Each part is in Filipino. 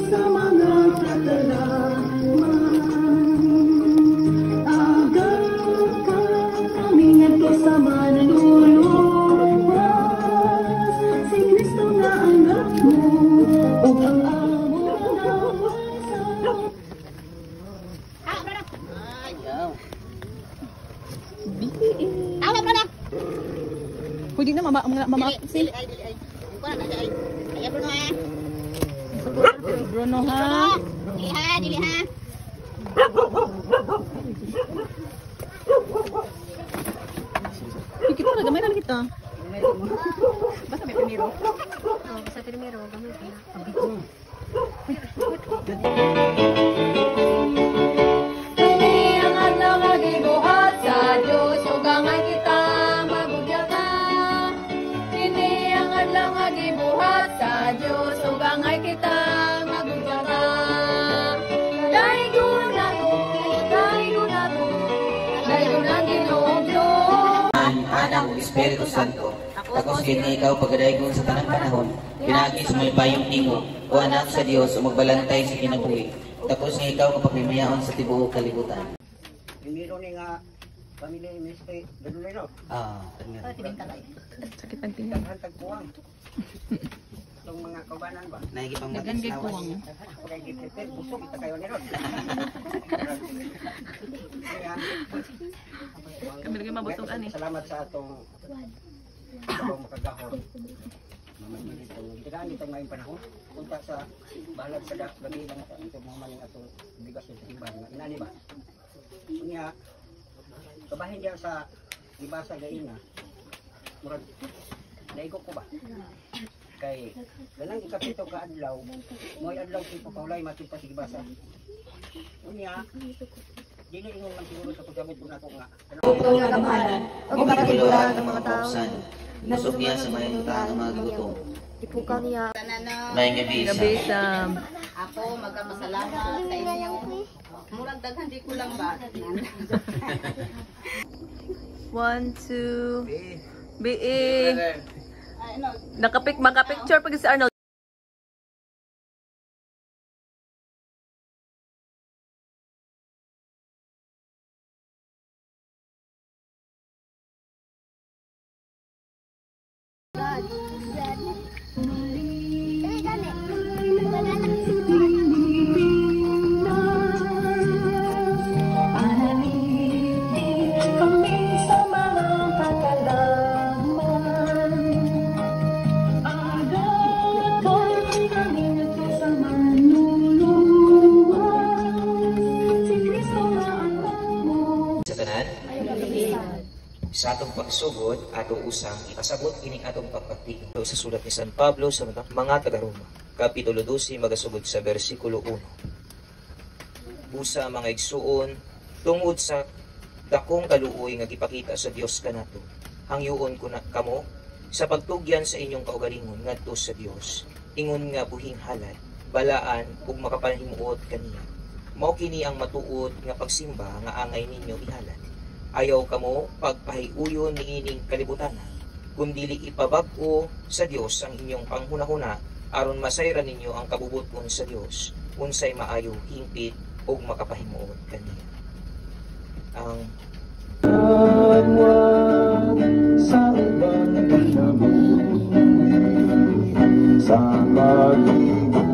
sa mga katalaman. Agad ka kami nito sa manluluwas. Si Kristo nga anak mo, o ang amo na wasak. Awak na. Pwede na mama Dili ay. Kuha na ay. Ay Bruno ha. Bruno ha. Dili ha. Kita na gamay na kita. Basta may primero. Oh, basta primero gamay na. Kini ang adlaw nga gibuhat sa Dios ug angay kita magudyaga. Kini ang adlaw nga gibuhat sa Dios ug angay kita magudyaga. Daygon nato daygon ang Ginoo. Anang Espiritu Santo, tapos kini ikaw pagdaygon sa tanang panahon, pinagi sumalpayong nimo, o anak sa Dios o magbalantay sa kinabuhi, tapos nga ikaw kapagmimayaon sa tibuok kalibutan. Hindi rin nga pamilya ni Mr. Gadulero. Sakit ang tingin. Tagpuang. Itong mga kaubanan ba? Naigipang Dagan kay mag-asawa. kuwang. Kaya gipipit, busog kita kayo ni Ron. Kami lagi mabutog ani. Salamat sa atong makagahon. Hindi ka nito ngayong panahon. Punta sa balag sa gabi lang ito mga maling atong bigas yung timbang. Inani ba? Kunya, kabahin diyan sa ibasa gaina. Murag, naigok ko ba? Kay, ganang ikapito ka adlaw, mo'y adlaw tipo kaulay matipa sa ibasa. Kunya, dili ingon man siguro sa pagkabot ko na ko nga. O makatuluran ng mga tao, nusok niya sa mayang taong mga gutom. Ipukaw niya. May gabi Gabi sa sa Ako magkamasalamat sa inyong murag daghan di ko lang ba. 1, 2, BE. Makapicture pag si Arnold. Kami sa mga katalaman. Agad kami nito sa manluluwas. Si Kristo nga anak mo. sa tanan. Sa atong pagsugod, atong usang ipasabot kining atong pagpagtiing. Sa sulat ni San Pablo sa mga taga-Roma, Kapitulo 12, magasugod sa versikulo 1. Busa mga igsuon, tungod sa dakong kaluoy nga gipakita sa Dios kanato, hangyoon ko na kamo sa pagtugyan sa inyong kaugalingon ngadto sa Dios, ingon nga buhing halad, balaan ug makapanhimuot kaniya. Mao kini ang matuod nga pagsimba nga angay ninyo ihalad. Ayaw kamo pagpahiuyon niining kalibutan, kundili ipabag-o sa Dios ang inyong panghunahuna aron masayran ninyo ang kabubuton sa Dios unsay maayo hingpit ug makapahimuot kaniya. Ang sa ubang panahon, sa pag-ibig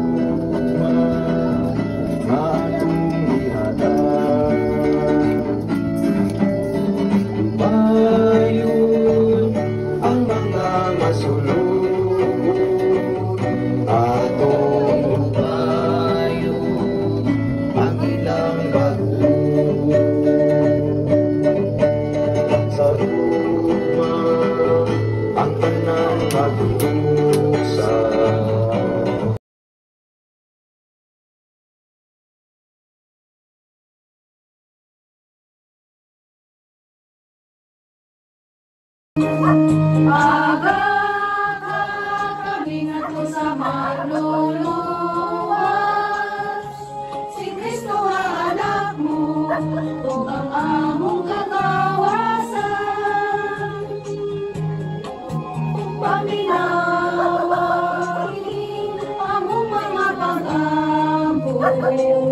Kayo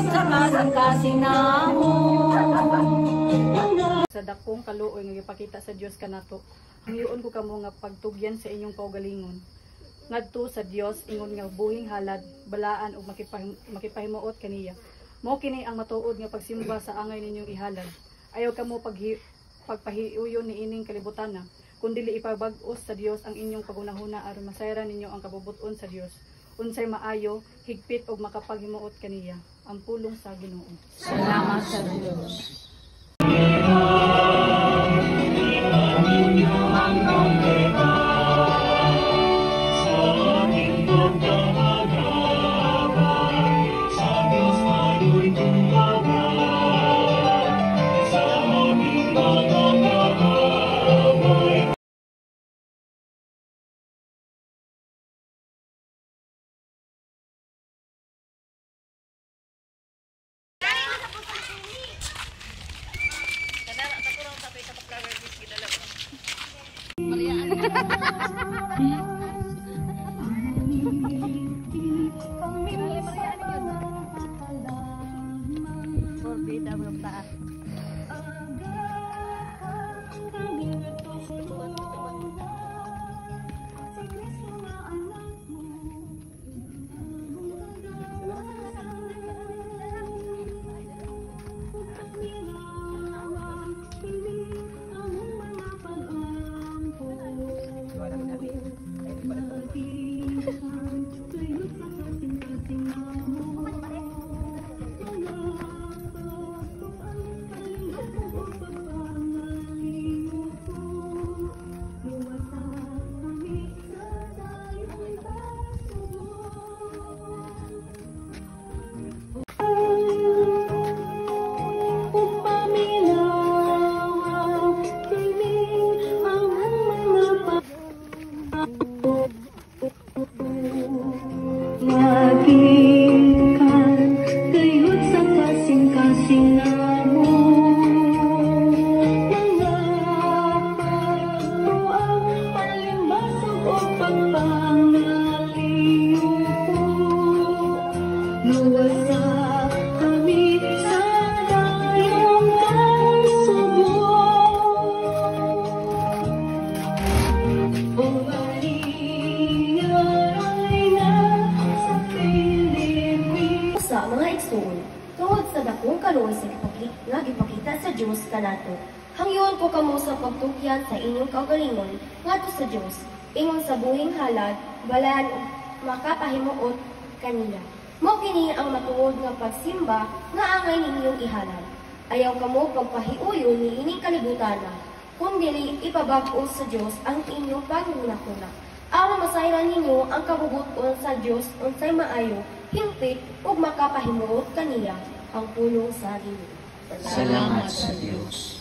sa kasing-kasing namo. Sa dakong kaluoy nga gipakita sa Dios kanato, hangyoon ko kamo nga pagtugyan sa inyong kaugalingon. Ngadto sa Dios ingon nga buhing halad, balaan ug makipahimuot kaniya. Mao kini ang matuod nga pagsimba sa angay ninyong ihalad. Ayaw kamo pagpahiuyon ni ining kalibutana, kundi ipabag-os sa Dios ang inyong pagunahuna aron masayran ninyo ang kabubuton sa Dios. Unsay maayo, higpit ug makapaghimuot kaniya. Ang pulong sa Ginoo. Salamat sa Diyos. Sa mga igsoon, tungod sa dakong kaluoy sa gipakita sa Dios kanato, hangyoon ko kamo sa pagtugyan sa inyong kaugalingon ngadto sa Dios, ingon sa buhing halad, balaan ug makapahimuot kaniya. Mao kini ang matuod nga pagsimba nga angay ninyong ihalad. Ayaw kamo pagpahiuyon ni ining kalibutana, kundi ipabag-os sa Dios ang inyong pangunakuna. Aron masayran ninyo ang kabubuton sa Dios unsay maayo, hingpit ug makapahimuot kaniya. Ang pulong sa Ginoo. Salamat sa Diyos.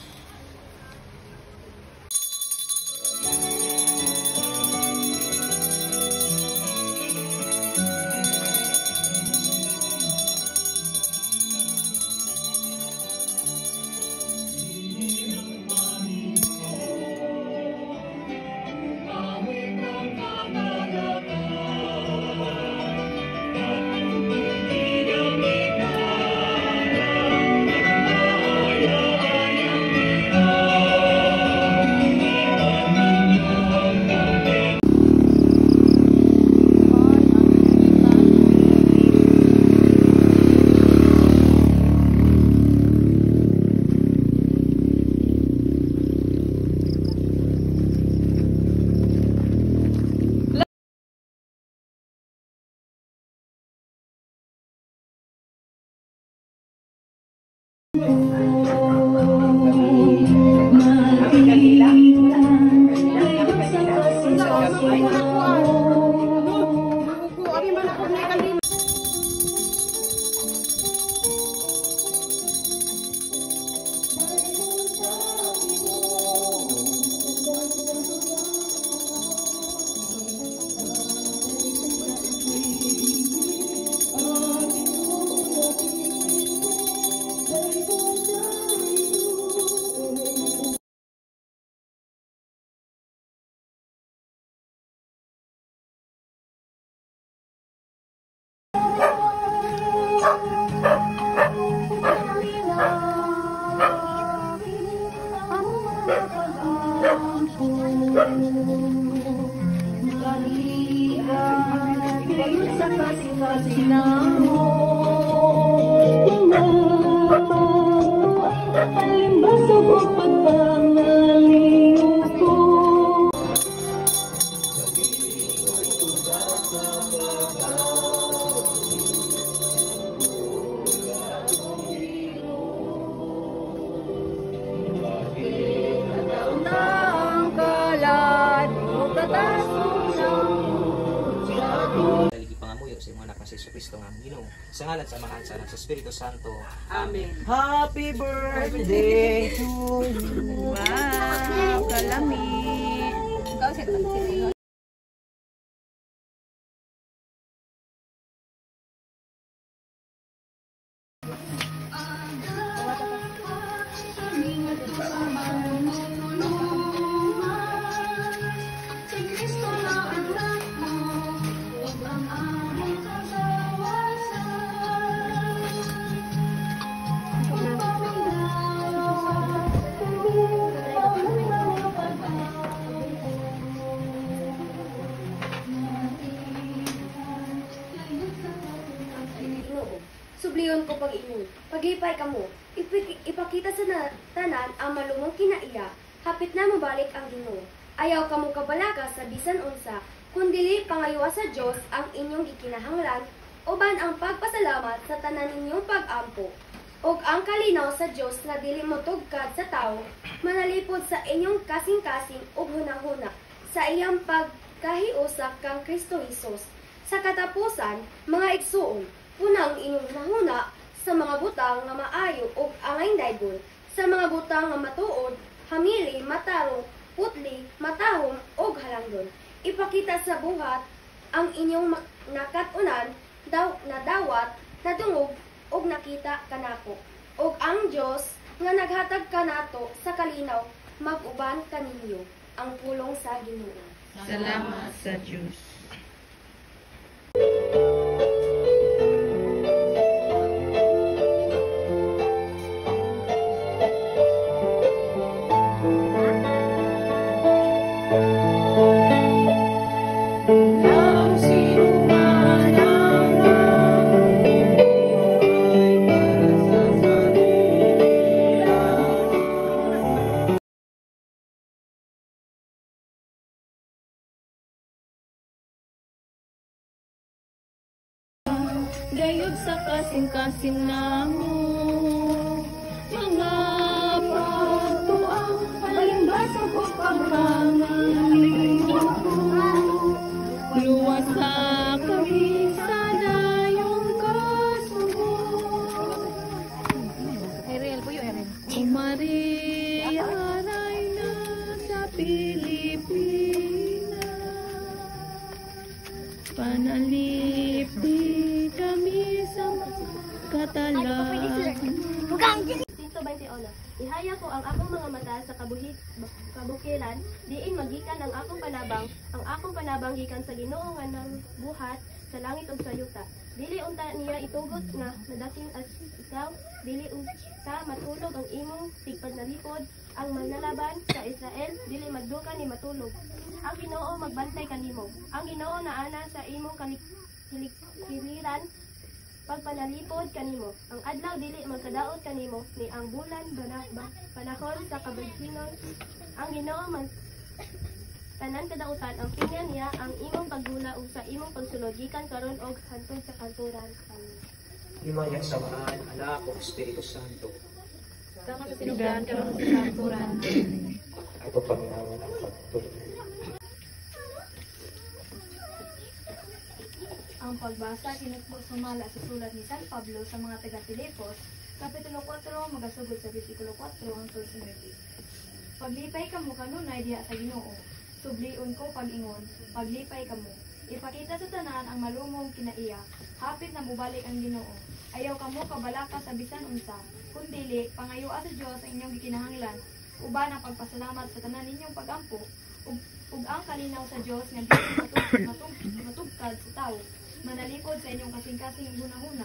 kasing-kasing namo. Mga alimbasog o pagpangaliw ko. Daligi pangamuyo sa mga anak na si Kristo nga Ginoo. Sa ngalan sa mga sa Espiritu Santo. Happy birthday to you. Wow, kalami. Ikaw siya magsisinod. Subliyon ko pag-ingon, paghipay ka mo, ipakita sa tanan ang malumong kinaiya, hapit na mabalik ang Ginoo. Ayaw ka mo kabalaka sa bisan unsa, kundili pangayuwa sa Dios ang inyong gikinahanglan, uban ang pagpasalamat sa tanan ninyong pag-ampo. Og ang kalinaw sa Dios nga dili motugkad sa tawo, manalipod sa inyong kasing-kasing ug hunahuna sa iyang pagkahiusa kang Kristo Hesus. Sa katapusan, mga igsuon, punang inyong nahuna sa mga butang nga maayo ug angay daygon, sa mga butang nga matuod, hamili, matarong, putli, matahom ug halangdon. Ipakita sa buhat ang inyong nakatunan, nadawat, nadungog ug nakita kanako. Ug ang Dios nga naghatag kanato sa kalinaw mag-uban kaninyo ang pulong sa Ginoo. Salamat sa Diyos. Gayud sa kasing-kasing namo, mga pagtuang alimbasog o pagpangaliw ko. Luwas sa kami sa dayong kasugo. Ariel po yun, Ariel. O Maria, aray na sa Pilipinas, panalip di kami sa katalan. Tito 21. Ihaya ko ang akong mga mata sa kabukiran, diin magikan ang akong panabang gikan sa Ginoo nga nang buhat sa langit ug sa yuta. Dili unta niya itugot nga nadaking as ikaw, dili unta matulog ang imong tigpagnalipod, ang manlalaban sa Israel, dili magduka ni matulog. Ang Ginoo magbantay kanimo. Ang Ginoo naana sa imong kiliran, pagpanalipod kanimo. Ang adlaw dili magkadaot kanimo, ni ang bulan panahon sa kabagsinon. Ang Ginoo man tanan kadautan ang pinya niya ang imong paggula ug sa imong pagsulod gikan karon og hantod sa kanturan. Amen. Himaya sa Anak, Anak, o Espiritu Santo. Tama sa sinugan karon sa kanturan. Ay pagpaminawan ang pagtuloy. Ang pagbasa sumala sa sulat ni San Pablo sa mga taga-Filipos, Kapitulo 4, magasugod sa Versikulo 4 hangtod sa 9. Paglipay kamo kanunay diha sa Ginoo, sublion ko pag-ingon, paglipay kamo. Ipakita sa tanan ang malumong kinaiya, hapit na mubalik ang Ginoo. Ayaw kamo kabalaka sa bisan unsa, kundili pangayua sa Dios ang inyong gikinahanglan, uban ang pagpasalamat sa tanan ninyong pagampo, ug ang kalinaw sa Dios nga dili matugkad sa tawo. Manalipod sa inyong kasing-kasing hunahuna,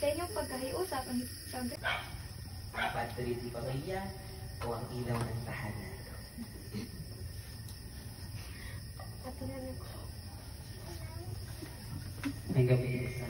sa inyong pagkahiusap ang Padre di Pamilya o ang ilaw ng tahanan. May gabi sa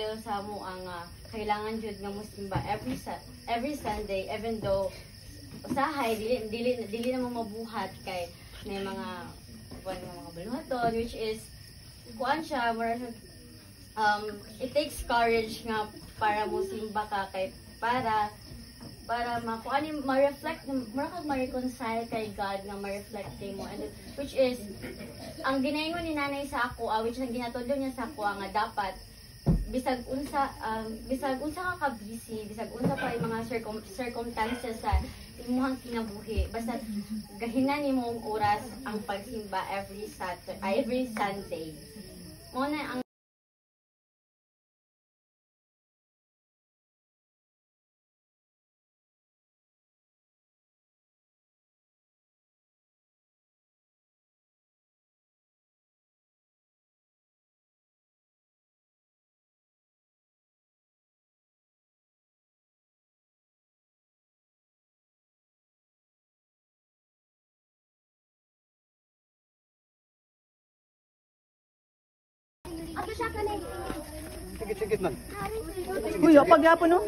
instill sa mo ang kailangan jud nga musimba every Sunday, even though usahay dili na mo mabuhat kay may mga baluhaton, which is kuan siya it takes courage nga para mo simba ka kay para ma-reflect, ma-reconcile kay God nga ma-reflect mo, and which is ang ginaingon ni nanay sa ako, which ang ginatudlo niya sa ako nga dapat bisag unsa ka busy, bisag unsa pa yung mga circumstances sa imong kinabuhi, basta gahinan nimo ang oras ang pagsimba every Sunday. Mo na ang Sigit-sigit man. Uy, pagyapon no.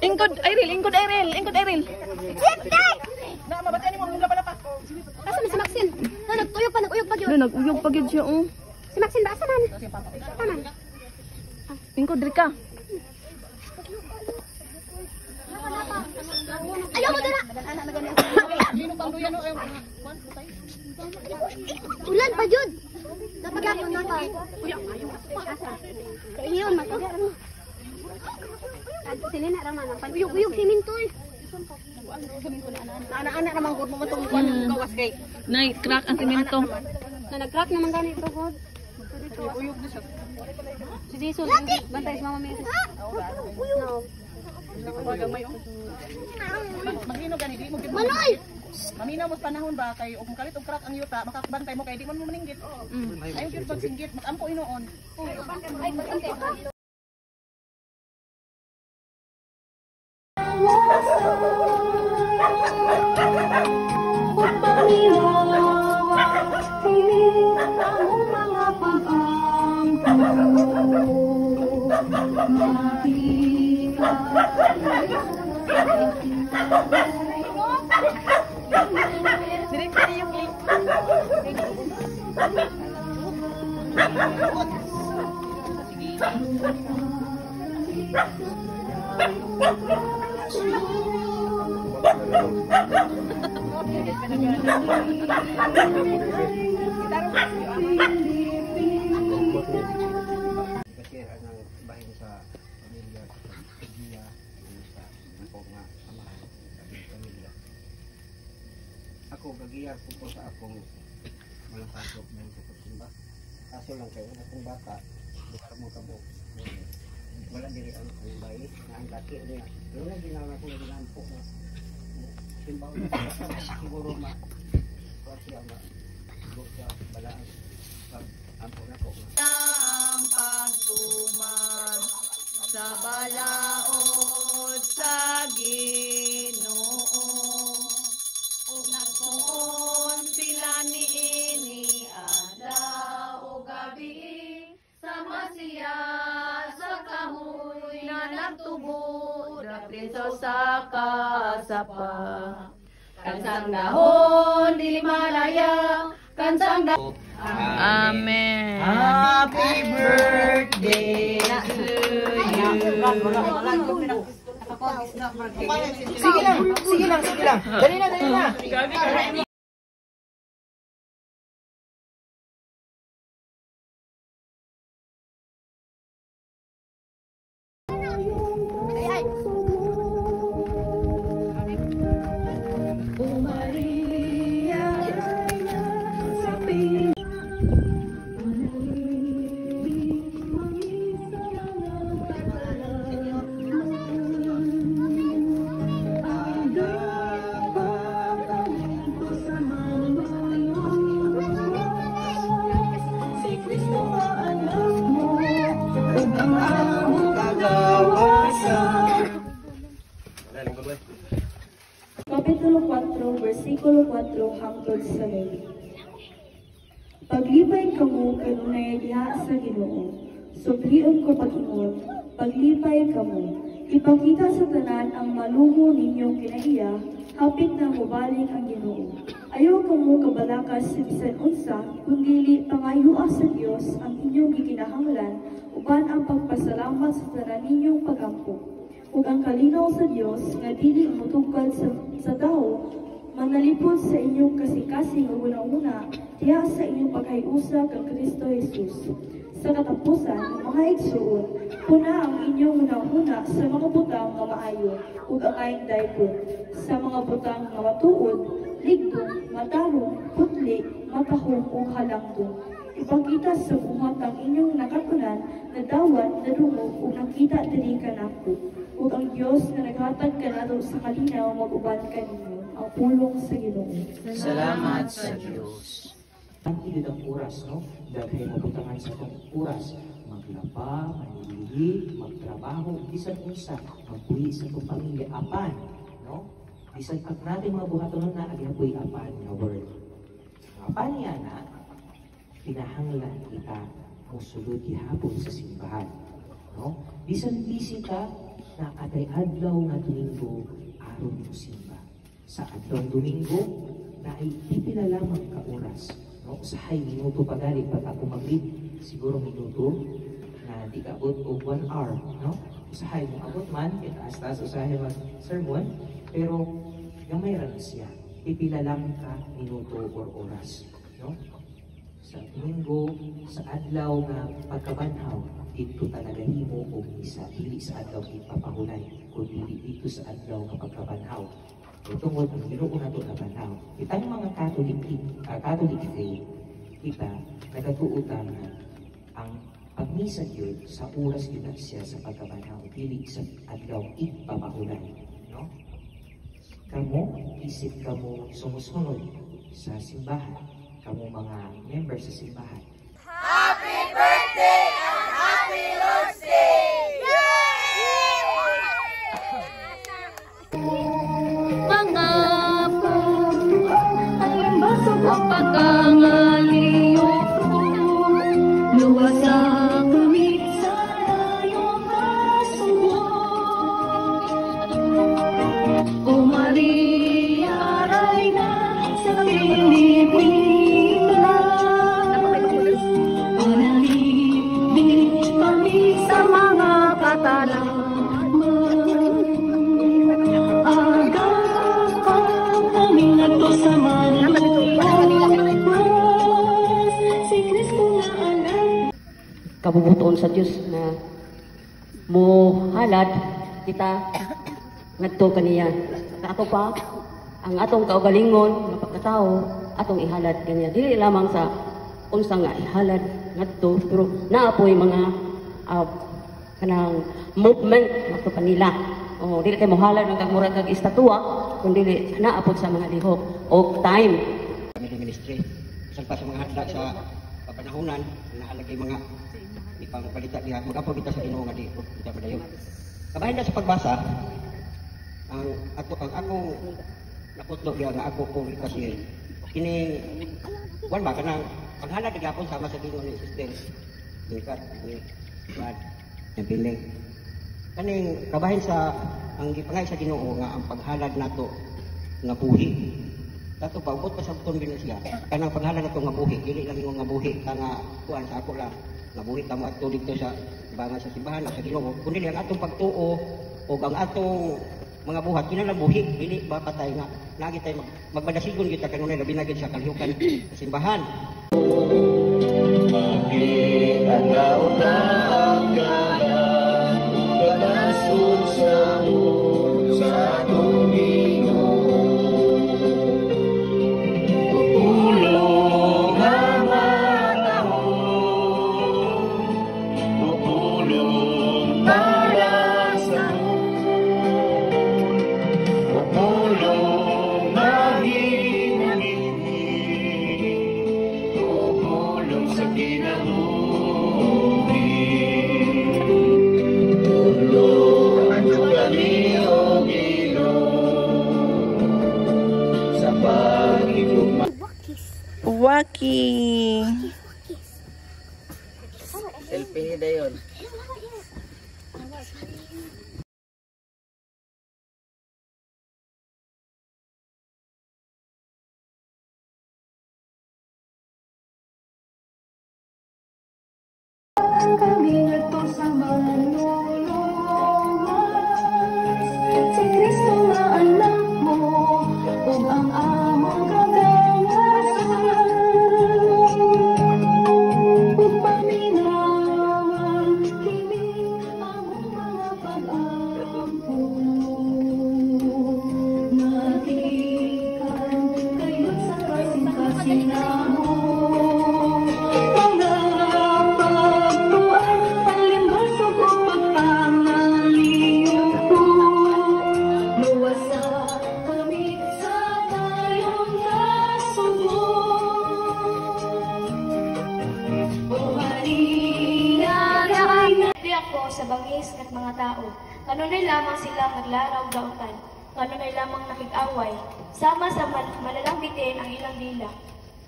Ingkod Iril. Na mabatan mo mula pala pa. Asa man si Maxine? Naguyog pa gyud. Naguyog pa gyud siya oh. Si Maxine ba asa man? Taman. Ingkod diri ka. Ayaw mo dala. Ulan pa jud. Dapat ako na pa. Kaingon man to. Sili na ra man ang uyog siminto eh. Anak-anak naman gud mo matong kuan gawas kay. Nay, crack ang semento. Na nag-crack naman gani ito god. Uyog na siya. Si Jason, bantay si Mama Mary. Uyog. Maglino gani di mo gid. Manoy! Maminaw mo panahon ba kay ug kalit og crack ang yuta makakabantay mo kay di man mo maninggit. Ayo gyud pagsinggit makampo inoon. Kasira ng bahin sa pamilya sa pamilya sa ako nga samahan sa pamilya. Ako gagiyar po sa akong mga pasok ng pagsimba. Kaso lang kayo akong bata, bukar mo kabo. Wala diri ang bayi na ang laki niya. Yung na ginawa ko ginampo na simbaw na siguro ma kasi ang sa balaan pag ampo na ko. Ang pagtuman sa balaod sa Ginoo, ug nagtuon sila niini adlaw ug gabi, sama siya sa kahoy na nagtubo dapriso sa kasapa. Kansang dahon dili malaya, kansang dahon. Amen. Happy birthday to you. Sige lang. Dali na. Kapitulo 4, versikulo 4 hangtod sa 9. Paglibay kamo kanunay diha sa Ginoo, Sumrion ko pag-ingon, paglipay kamo. Ipakita sa tanan ang malumo ninyong kinaiya, hapit na mubalik ang Ginoo. Ayaw kamo kabalakas sa bisan unsa, kundili pangayua sa Dios ang inyong gikinahanglan, uban ang pagpasalamat sa tanan ninyong pagampo. Ug ang kalinaw sa Dios nga dili motugkad sa tao, manalipod sa inyong kasing-kasing ug una-una diha sa inyong paghiusa kang Kristo Jesus. Sa katapusan, mga igsuon, puna ang inyong una-una sa mga butang nga maayo ug ang aing dayon. Sa mga butang nga matuod, ligdong, matarong, putli, matahong ug halangdong. Ipakita sa buhat ang inyong nakatunan na dawat, nadungog ug nakita diri kanako. Ug ang Dios na naghatag kanato sa kalinaw mag-uban kaninyo ang pulong sa Ginoo. Salamat sa Diyos. Ang ilid ang oras, no? Dahil mabutangan sa itong oras, maglaba, manilihi, magtrabaho, bisan unsa, magpuhi sa itong pamilya, apan, no? Bisan pag natin mga buhaton na agapoy apan na word. Apan niya na, pinahanglan kita musulod gihapon sa simbahan, no? Bisan busy ka, na atay adlaw nga Domingo, aron mo simba. Sa adlaw Domingo, na ay pipila lamang ka oras, no? Usahay minuto pagalit pag ako mag-read, siguro minuto na di kaabot o 1 hour, no? Usahay mo abot man, itaas-taas usahay mag-sermon, pero gamay rin siya. Pipila lang ka minuto or oras, no? Sa Domingo, sa adlaw nga pagkabanhaw, dito talaga himo o isa, dili sa adlaw ipapahulay, kundi dito sa adlaw nga pagkabanhaw. Tungod ang Ginoo nato na banhaw. Itang mga Catholic faith, kita nagatuutan na ang pagmisa yun sa oras yun siya sa pagkabanhaw, dili sa adlaw ipapahulay, no? Kamo, isip kamo sumusunod sa simbahan, kamo mga member sa simbahan. Happy birthday and happy Lord's Day! Pangako ay basok ang pagkangaliyo ko, luwas ang kamit sa layong kasunod. O Maria, Reyna sa Pilipinas, panalibig kami sa mga katanang. Kabubuton sa Diyos na mo halad kita ngadto kaniya. Ato pa ang atong kaugalingon nga pagkatao atong ihalad kaniya. Dili lamang sa unsa nga ihalad ngadto, pero naapoy mga kanang movement ngadto kanila. O dili kay mohalad ng kagmurag kag estatwa, kundi naapod sa mga lihok o time. Ministry, isang pa sa mga handa sa kapanahonan, nahalagay mga ipangpalita diha, mag-apo kita sa Ginoo nga di kita padayon. Kabahin na sa pagbasa, ang akong nakutlog diha nga ako kung kasi kini wan ba kanang paghalad gyapon sama sa Ginoo ni Sister Nikat ni Brad ang piling. Kaning kabahin sa ang gipangay sa Ginoo nga ang paghalad nato nga buhi. Dato paubot pa sa buton din siya. Kanang paghalad nato nga buhi, dili lang nga buhi ka nga kuan sa ako lang. Nabuhi kamo ato dito sa bangan sa simbahan sa Ginoo. Kundi ang atong pagtuo o ang atong mga buhat kinalabuhi, dili ba patay nga lagi tayo magbadasigon kita kanunay labi na gid sa kalihukan sa simbahan. Waki. Selfie ni Dayon. Kami ngadto sa manunungan, si Kristo nga anak mo, ug ang among kagangasan. Ug paminawan kini among mga pag-ampo, natikan kayo sa kasing-kasing namo. Sa bangis at mga tao, kanunay lamang sila naglaraw daotan, kanunay lamang nakig-away, sama sa malalang bitin ang ilang dila,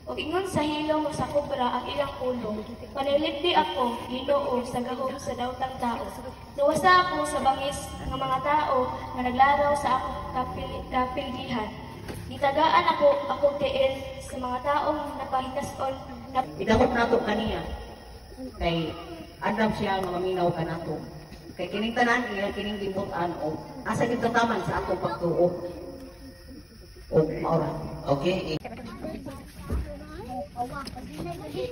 o ingon sa hilong o sa kubra ang ilang pulong, panilipdi ako, Ginoo, sa gahom sa daotang tao. Nawasa ako sa bangis ng mga tao na naglaraw sa akong kapildihan. Nitagaan ako tiil sa mga taong napahinason. Idakop nato kaniya, kay Adam siya nga maminaw ka nato. Kay kining tanan iya kining gibutan o asa gid taman sa atong pagtuo. O maura. Okay.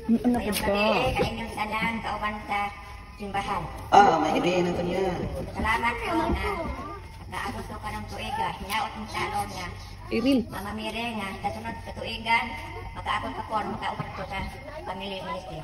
Ano po ka? Kainyong tanan kauban sa simbahan. May ideya na kanya. Salamat ko na naabot ko ka ng tuiga. Hinaot mo sa alon na mamamire nga sa sunod sa tuigan makaabot ka po makaupat ko sa family ministry.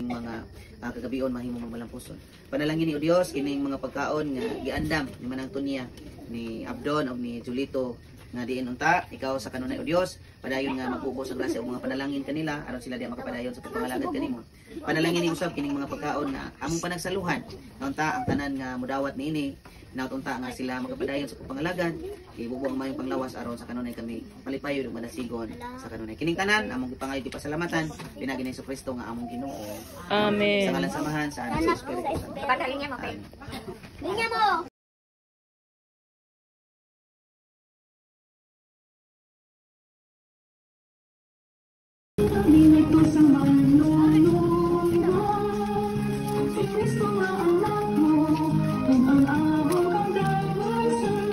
Mga kagabion mahimong magmalampuson. Panalangin ni O Dios kining mga pagkaon nga giandam ni Manang Tonia, ni Abdon o ni Julito nga diin unta ikaw sa kanunay O Dios padayon nga magubos ang grasya og mga panalangin kanila aron sila di makapadayon sa pagpangalagad kanimo. Panalangin ni usab kining mga pagkaon nga among panagsaluhan nga unta ang tanan nga mudawat niini nautunta nga sila magapadayon sa pagpangalagad ibubuang mayong panglawas aron sa kanunay kami malipayo ug madasigon sa kanunay kining tanan among gipangayo di pasalamatan pinagi ni Kristo nga among Ginoo. Amen. Sa ngalan samahan sa Anak sa Espiritu Santo. Padalinya mo kay. Linya mo. Kami ngadto sa manunungan, si Kristo nga anak mo, ug ang among kagangasan.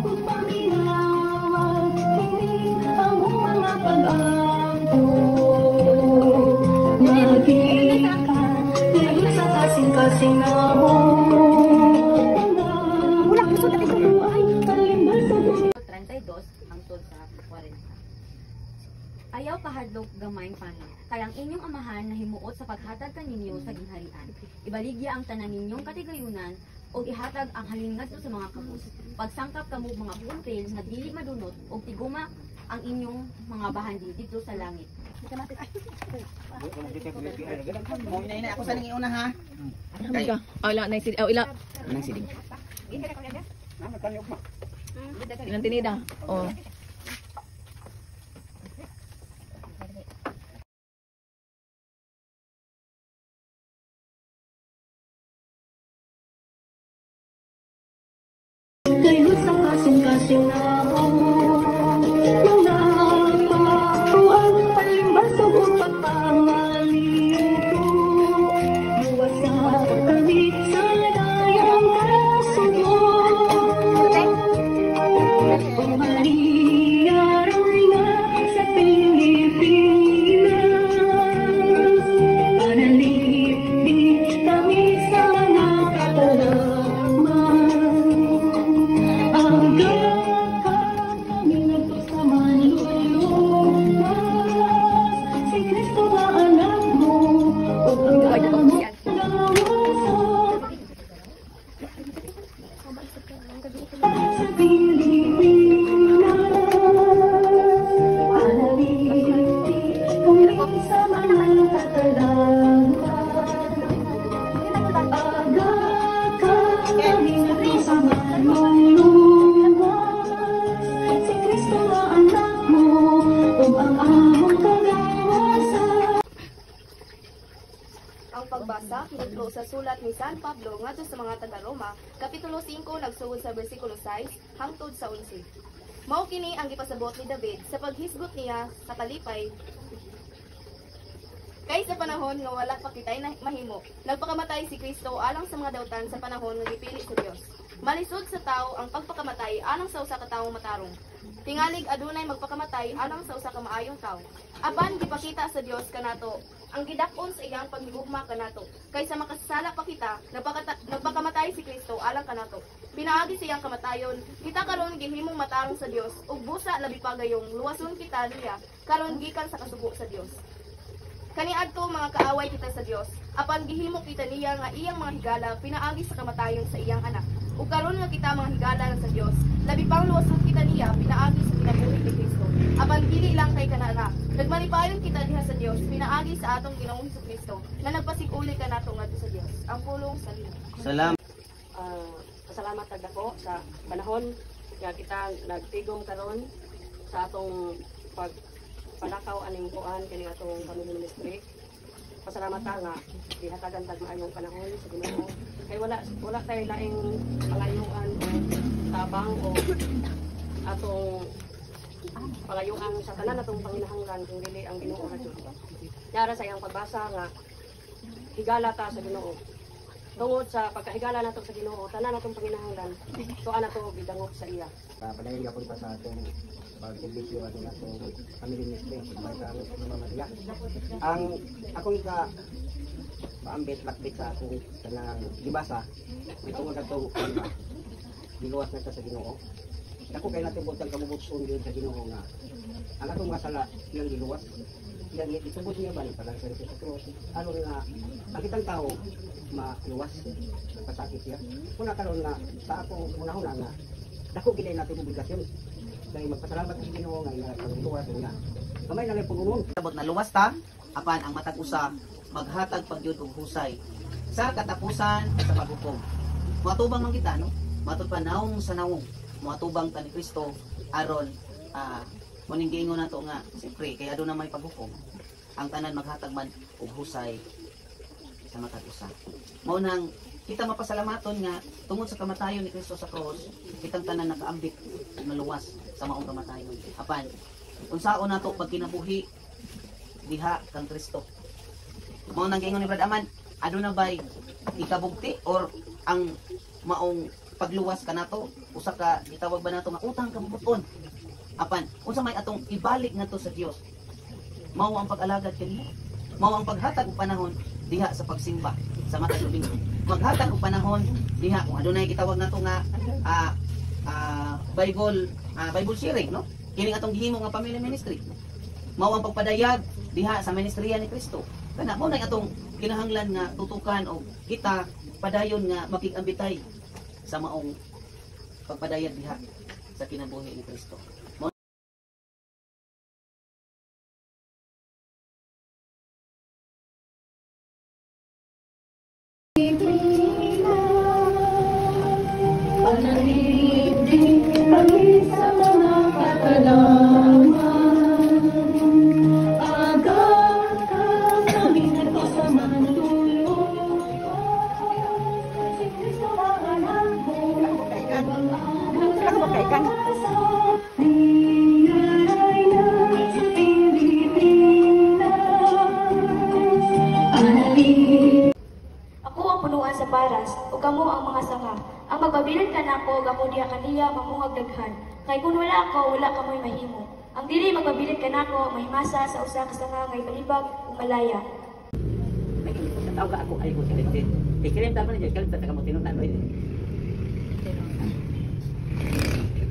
Ug paminawan kini among mga pag-ampo, natikan kayo sa kasing-kasing namo. Wala ko sa ay talimbal sa 32 hangtod sa 40. Ayaw kahadlok gamayng panon, kayang inyong amahan na himuot sa paghatag kaninyo sa ginharian. Ibaligya ang tanan ninyong katigayunan o ihatag ang halin ngadto sa mga kabus. Pagsangkap kamo mga puntil na dili madunot o tiguma ang inyong mga bahandi dito sa langit. Mo ina ako sa ning iuna ha. Kay ila na si ila. Anang siling. Ilang tinida. Oh. Kayo sa kasing-kasing namo, mga pakuan, palimbasog o pagpangalito, luwas sa kami sa dayang kasugo. O Maria, Reyna sa Pilipinas, panalipin kami sa mga katalaman. Hanggang pagbasa kidto sa sulat ni San Pablo ngadto sa mga taga-Roma, kapitulo 5 nagsugod sa bersikulo 6 hangtod sa 11. Mao kini ang gipasabot ni David sa paghisgot niya sa kalipay kay sa panahon nga wala pa kitay na mahimo. Nagpakamatay si Kristo alang sa mga dautan sa panahon nga gipili sa Dios. Malisod sa tao ang pagpakamatay alang sa usa ka tawo matarong. Tingalig adunay magpakamatay alang sa usa ka maayong tawo. Apan gipakita sa Dios kanato ang gidakon sa iyang paghigugma kanato. Kaysa makasala pa kita, nagpakamatay si Kristo alang kanato. Pinaagi sa iyang kamatayon, kita karon gihimong matarong sa Dios ug busa labi pa gayong luwason kita niya karon gikan sa kasugo sa Dios. Kaniadto mga kaaway kita sa Dios, apan gihimo kita niya nga iyang mga higala pinaagi sa kamatayon sa iyang anak. Ug karon nga kita mga higala sa Dios, labi pang luwason kita niya pinaagi sa kinabuhi ni Kristo. Apan dili lang kay kanana, nagmalipayon kita diha sa Dios pinaagi sa atong Ginoong Jesucristo nga nagpasiguli kanato ngadto sa Dios. Ang pulong sa Dios. Salamat. Pasalamat kag dako sa panahon nga kita nagtigom karon sa atong panakaw aning kuan kini atong family ministry. Pasalamat ta nga gihatagan tag maayong panahon sa Ginoo. Kay wala tayo laing pangayuan o tabang o atong pangayuan sa tanan atong panginahanglan kung dili ang Ginoo ra jud. Yara sa iyang pagbasa nga higala ta sa Ginoo. Tungod sa pagkahigala nato sa Ginoo, tanan atong panginahanglan, tuan nato bidangot sa iya. Padayon gyapon pa sa atong pag-ibisyo ato natong family ministry may kami sa mga Maria. Ang akong maambit lakbit sa akong kanang gibasa tungod adto giluwas na sa Ginoo. Dako kay natin butang kabubutson gyud sa Ginoo nga ang atong mga sala ilang giluwas. Ilang itubos niya ba para sa Kristo. Ano nga ang kitang tao maluwas nagpasakit siya. Kuna karon nga sa akong una-una nga dako gid natin obligasyon. Dahil magpasalamat sa Ginoo nga nagpatuwas niya. Kamay na lang pununon. Sabot na luwas ta, apan ang matag usa maghatag pagyud og husay sa katapusan sa paghukom. Matubang man kita no. Matud pa naong sa naong. Matubang ta ni Kristo aron muning giingon nato nga siyempre kay aduna may paghukom. Ang tanan maghatag man og husay sa matag usa. Mao nang kita mapasalamaton nga tungod sa kamatayon ni Kristo sa cross, kitang tanan nakaambit na luwas sa maong kamatayon. Apan unsaon nato pag kinabuhi diha kang Kristo. Mao nang giingon ni Brad Aman, aduna bay ikabugti or ang maong pagluwas kanato usa ka gitawag ba nato nga utang kabuton. Apan unsa may atong ibalik ngadto sa Dios. Mao ang pag-alagad kaniya. Mao ang paghatag og panahon diha sa pagsimba sa matag Domingo. Maghatag og panahon diha kung adunay gitawag nato nga Bible sharing no. Kini atong gihimo nga family ministry. Mao ang pagpadayag diha sa ministeriya ni Kristo. Kana mao na atong kinahanglan nga tutukan og kita padayon nga makig-ambitay sa maong pagpadayag diha sa kinabuhi ni Kristo. Ako ang punuan sa paras, o kamo ang mga sanga. Ang magpabilin ka na ako, ako diya kaniya mamungag daghan. Kay kung wala ako, wala kamoy mahimo. Ang dili magpabilin ka na ako, mahimasa sa usa ka sanga ngay balibag o malaya. Tao ka ako ay ko kilim. Ikilim ta man diyan, kilim ta ka mo tinunan oy.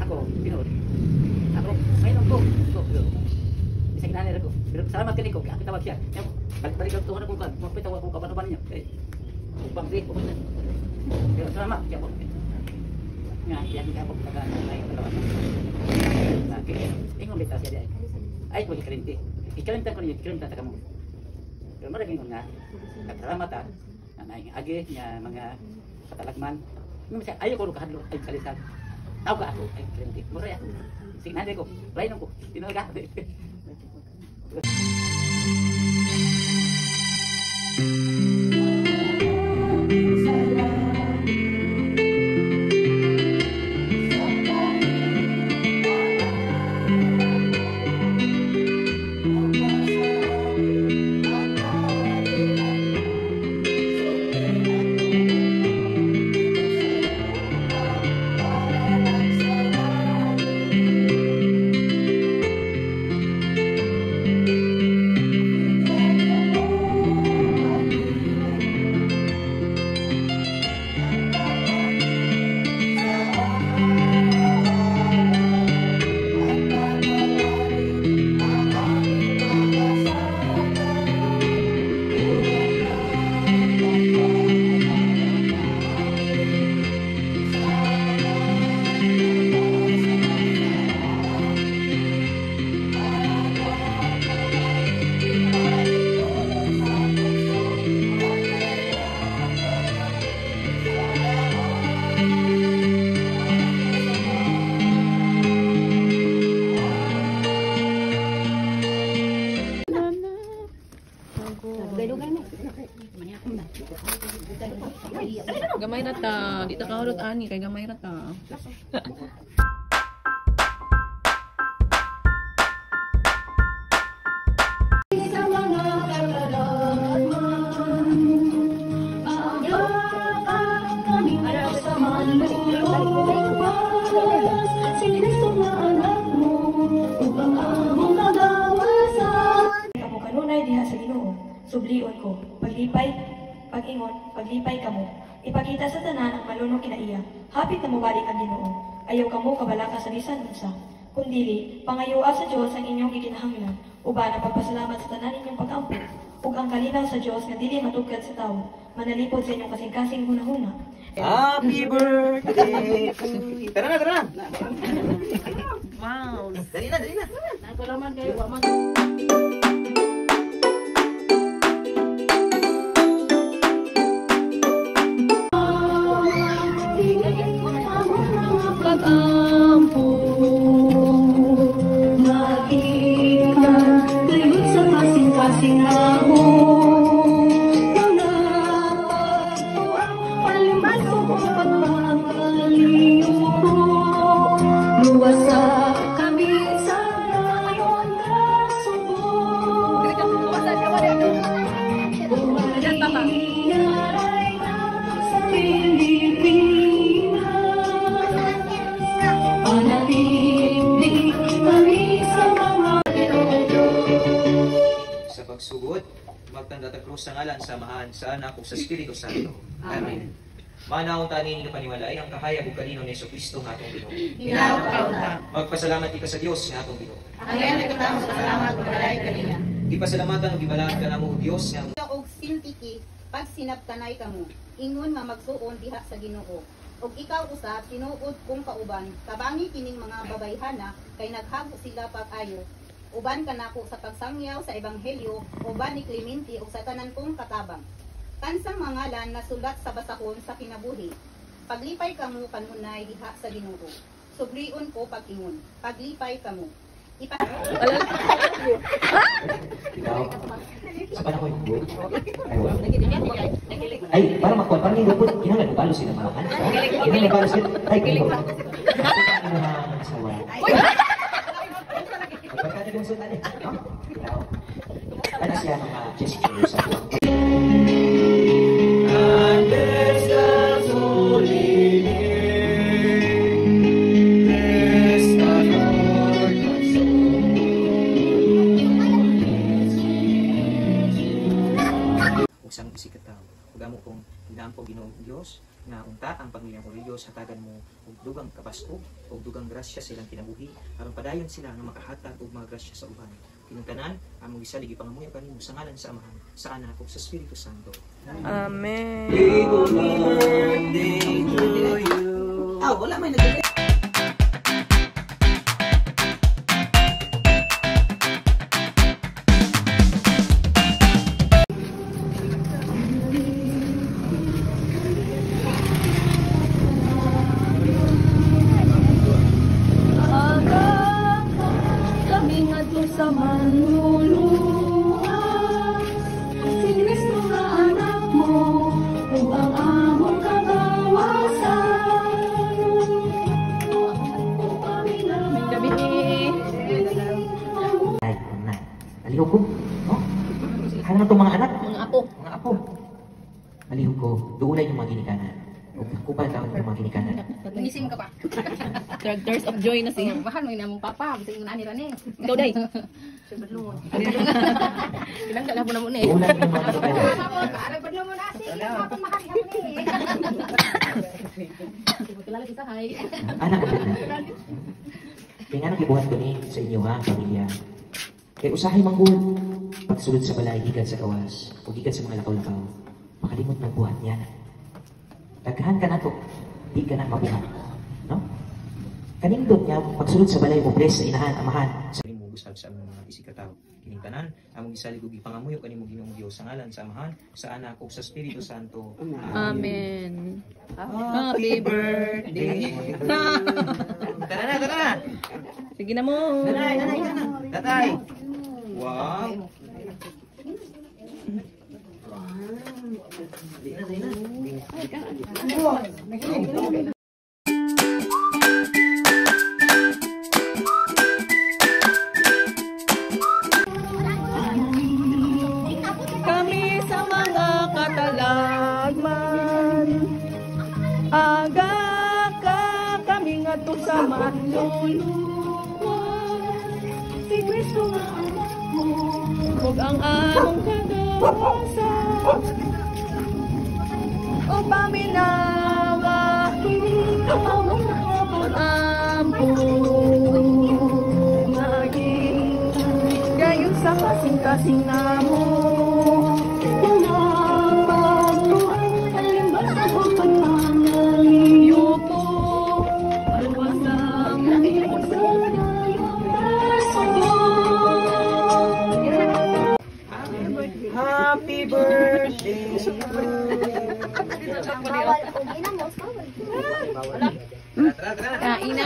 Ako, pinod. Ako, may nang ko. Bisag na nila ko. Pero salamat kini ko, kita tawag siya. Balik ko tuhan ko kan, magpitaw ako kaban-ban niya. Upang di ko. Pero salamat siya po. Nga, yan ka po taga ay talaga. Sakit. Ingon bitaw siya diay. Ay ko kilim. Ikilim ta ko niya, kilim ta ka mo. Pero marami nga nagsalamatan ang agi niya mga katalagman. Ayaw ko kahadlo ay kalisan. Tao ka ako ay klinik. Mura ako. Signade ko. Lain ko. Tinaga. Thank you. Gamay na ta. Di ta kahulot ani kay gamay na ta. Kanunay diha sa Ginoo, sublion ko, paglipay, pag-ingon, paglipay kamo. Ipakita sa tanan ang malunong kinaiya, hapit na mubalik ang Ginoo. Ayaw kamo kabalaka sa bisan unsa. Kundili, pangayua sa Dios ang inyong gikinahanglan, uban ang pagpasalamat sa tanan inyong pag-ampo, ug ang kalinaw sa Dios nga dili matugkad sa tawo, manalipod sa inyong kasing-kasing hunahuna. Happy birthday! Tara na, tara na! Wow. Dali na, dali na! Salamat kayo. Pag-ampo, makita, tuyot sa kasing-kasing ako. Mga pagtuang palimaso ko pagpapaliyo ko. Luwas sa kami sa layon na subo. Umayaray na sa Pilipinas. Sa pagsugod, magtanda ta krus sa ngalan sa Amahan, sa Anak ug sa Espiritu Santo. Amen. Manaw tani ni paniwalay ang kahayag ug kanino ni Jesucristo nga atong Ginoo. Magpasalamat kita sa Dios nga atong Ginoo. Amen. Salamat ug balay kanila. Ipasalamatan ug gibalaan ka namo Dios nga og sintiki pag sinabtanay kamo ingon nga magsuon diha sa Ginoo. Og ikaw usab tinuod kong kauban kabangi kining mga babayhana kay naghago sila pag-ayo. Uban kanako sa pagsangyaw sa ebanghelyo uban ni Clemente ug sa tanan kong katabang. Kansang mangalan nasulat sa basahon sa kinabuhi. Paglipay kamo kanunay diha sa Ginoo. Sublion ko pag-ingon. Paglipay kamo. Ikaw, sa panahon ko, ay, para makuha, parang yung lupot, kinala ko balo sila malakan. Kinala balo sila, ay, kayo. Ano na ang asawa? Pagkata yung sultan eh, no? Ikaw. Ano siya mga gesture sa buwan? Usang isikataw, ugamo kong hinaan po Ginoong Diyos, nga unta ang pamilyang Oriyos hatagan mo og dugang kapasko og dugang grasya silang kinabuhi aron padayon sila nga makahatag og mga grasya sa uban. Kining tanan among gisalig ipangamuyo kanimo sa ngalan sa Amahan, sa Anak ug sa Espiritu Santo. Amen. Happy birthday to you. Wala may nag sa manluluwas, si Kristo nga anak mo, ug ang among kagawasan. Ay, na. Aliho ko, no? Ano na itong mga anak? Mga apo. Mga apo. Aliho ko, doon na yung mga ginikanan. Kupal ka yung mga ginikanan. Isim ka pa. Tears of joy na siya. Bahan mo yun mong papa. Bisa yung nani rani. Ikaw, Day. Sebelum. Ilang ka na po na muna eh. Doon na yung mga ginikanan. Aral ba naman nasi? Papa mahal ka ni. Kilala kita, hay. Anak ko na. Kaya nga nakibuhat ko ni sa inyo ha, pamilya. Kaya usahay manggul. Pagsulod sa balay, gikan sa gawas. O gikan sa mga lakaw-lakaw. Makalimot ng buhat niya. Daghan ka na to. Di ka na mabuhat. No? Kanindot niya, pagsulod sa balay mo, bless sa inahan, amahan. Sa mo gusab sa among mga isikataw. Kining tanan, among gisalig ug ipangamuyo kanimo Ginoong Dios sa ngalan sa Amahan, sa Anak ug sa Espiritu Santo. Amen. Happy birthday. Tara na, tara na. Sige na mo. Tatay. Wow. Kami sa mga katalagman, aga ka kami nga to sa manluluwan. Si Kristo nga anak mo, huwag ang among kagawasan. O paminawa, among pag-ampo, naging gayon sa kasing-kasing namo. Happy birthday to Kain na.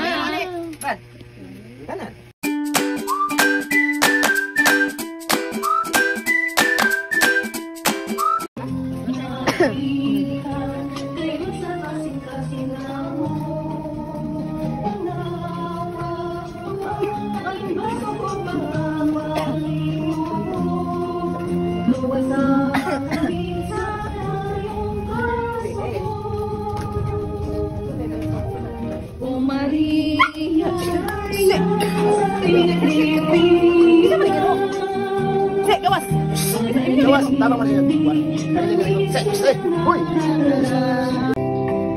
O Maria, gawas, tama man yan. Hoy!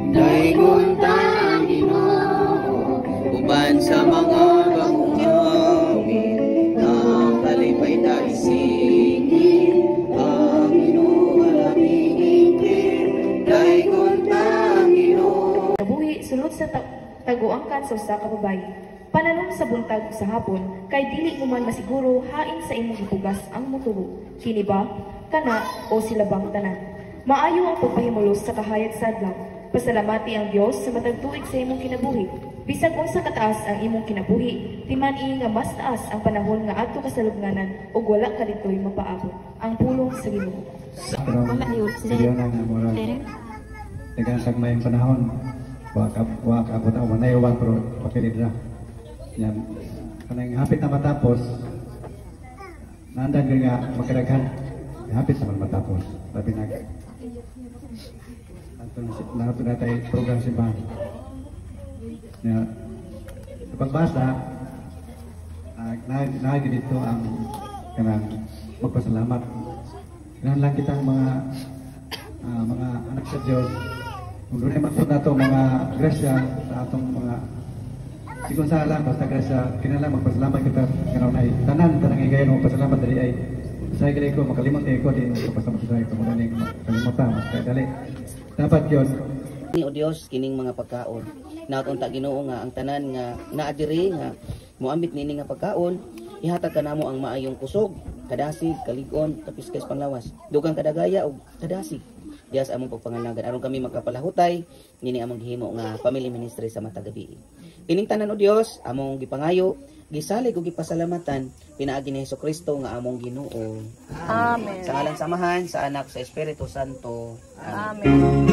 Daiguntang Ginoo, uban sa mga bangawin, ang kalipay tayo singin, ang Ginoo alaming ingkir. Daiguntang Ginoo. Nabuhi sulod sa taguangkan sa usa ka babayi. Pananon sa buntag sa hapon, kay dili mo man masiguro hain sa imong gipugas ang motulo. Kini ba? Kana o sila bang tanan? Maayo ang pagpahimulos sa kahayag sa adlaw. Pasalamati ang Dios sa matag tuig sa imong kinabuhi. Bisag unsa kataas ang imong kinabuhi, timan-i nga mas taas ang panahon nga adto ka sa lubnganan ug wala ka ditoy mapaabot. Ang pulong sa Ginoo. Pero na nga moral. Dagan sa mayong panahon, wa ka abot ang manayawan pero pakirid na. Yan. Kanang hapit na matapos, naandan nga makadaghan. Hapit naman matapos. Tapi nato na tayo program simbahan. Sa pagbasa, naagi dito ang kanang magpasalamat. Kailangan lang kitang mga anak sa Diyos. Kung doon ay magpun na ito mga grasya sa atong mga sikon sa alam, basta grasya, kailangan magpasalamat kita karon ay tanan igayon magpasalamat dali ay sa gali ko makalimot ko din magpasalamat sa ito muna ning kalimutan kay dali dapat yun ni o Dios kining mga pagkaon natunta Ginoo nga ang tanan nga naadiri nga moambit nini nga pagkaon ihatag kanamo ang maayong kusog kadasig kalig-on tapos kay panglawas dugang kadagaya og kadasig Dias among pagpangalagan aron kami makapalahutay nini among gihimo nga family ministry sa matag gabi. Kining tanan o Dios among gipangayo, gisalig ug gipasalamatan pinaagi ni Hesukristo nga among Ginoo. Amen. Sa ngalan samahan sa Anak sa Espiritu Santo. Amen.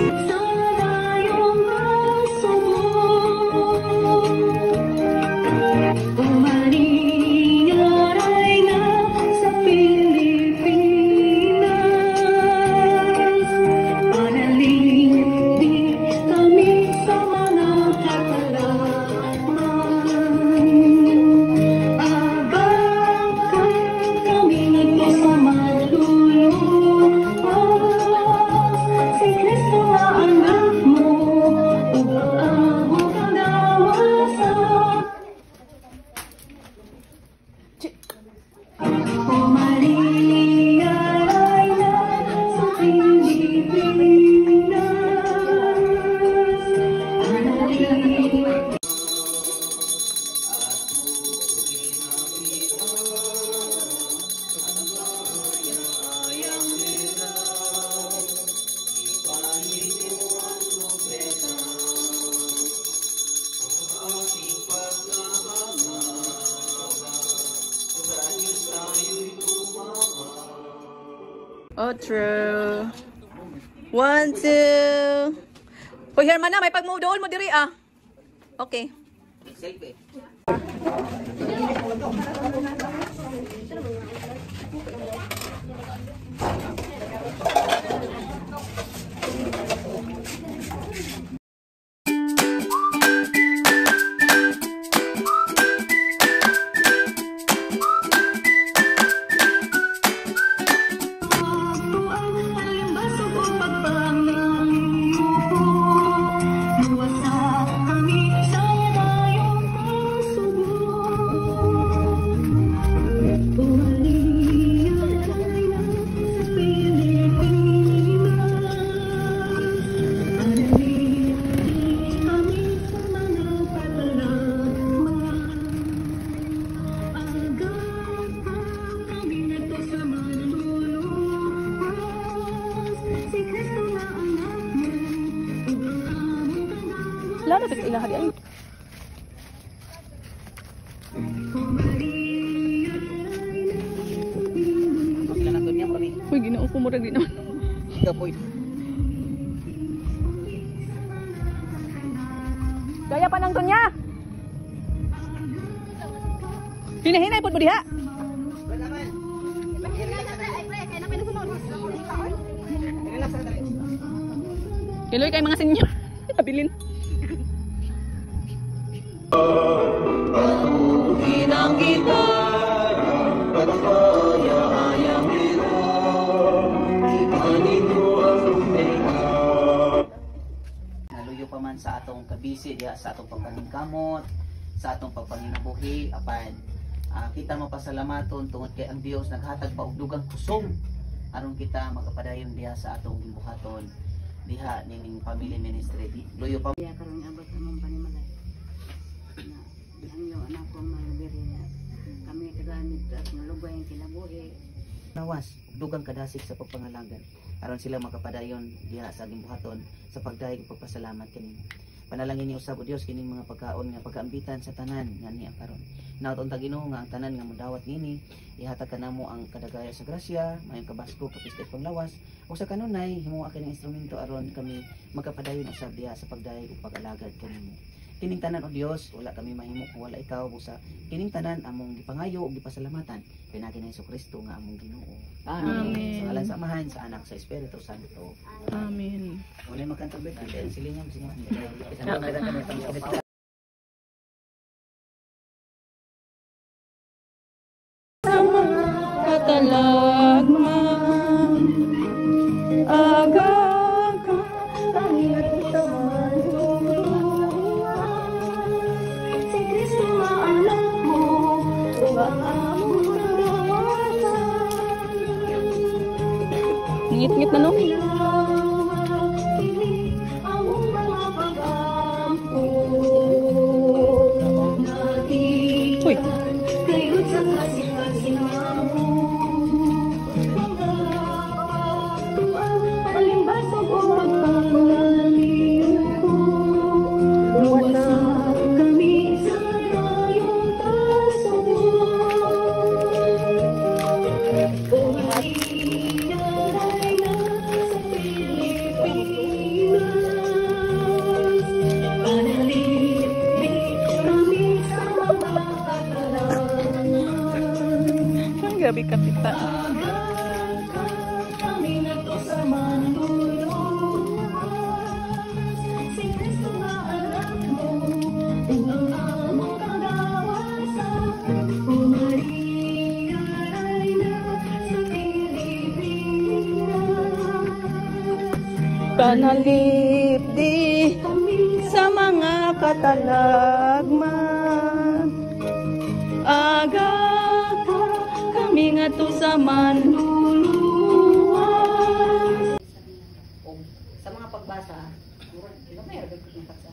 Oh, true. 1, 2. Uy, Hermana, may pagmudool mo diri ah. Okay. Selfie. Lalo bit ilang hadi ay. Uy, ginoo ko murag di naman. Kapoy. Gaya pa nang tunya. Hinahinay pud mo diha. Kiloy kay mga senyor. Abilin. Hinang kita Pagkaya ayang ito Ipanin ko ang lumeka. Naluyo pa man sa atong kabisi diha sa atong pagpaningkamot, sa atong pagpanginabuhi apan kita mapasalamaton tungod kay ang Dios naghatag pa og dugang kusog aron kita magapadayon diha sa atong gimbuhaton diha ning family ministry. Luyo pa karon abot among panimalay. Ang iyo anak ko malibiri na kami kagamit at malugay ang kinabuhi. Nawas dugang kadasig sa pagpangalagan aron sila makapadayon diha sa gimbuhaton sa pagdayeg ug pagpasalamat kanimo. Panalangin ni usab o Dios kining mga pagkaon nga pagaambitan sa tanan nga niya karon. Naoton ta Ginoo nga ang tanan nga modawat nini ihatag kanamo ang kadagaya sa grasya, mayong kabasko kapiskay panglawas o sa kanunay himuha kini instrumento aron kami magkapadayon usab diha sa pagdayeg ug pag-alagad kanimo. Kining tanan o Dios wala kami mahimo kung wala ikaw busa kining tanan among gipangayo ug gipasalamatan pinagi ni Jesucristo nga among Ginoo. Amen. Sa ngalan sa Amahan, sa Anak, sa Espiritu Santo. Amen. Wala makantang birthday silingan silingan. Katalagman Agag kami nagtaman Si Kristo nga anak mo Umaamong ngit-ngit na no? Uy! Grabe kapita. Panalip di sa mga katalagman aga kami nga to sa manluluwas. Sa mga pagbasa, gamay ra ko yung paksa.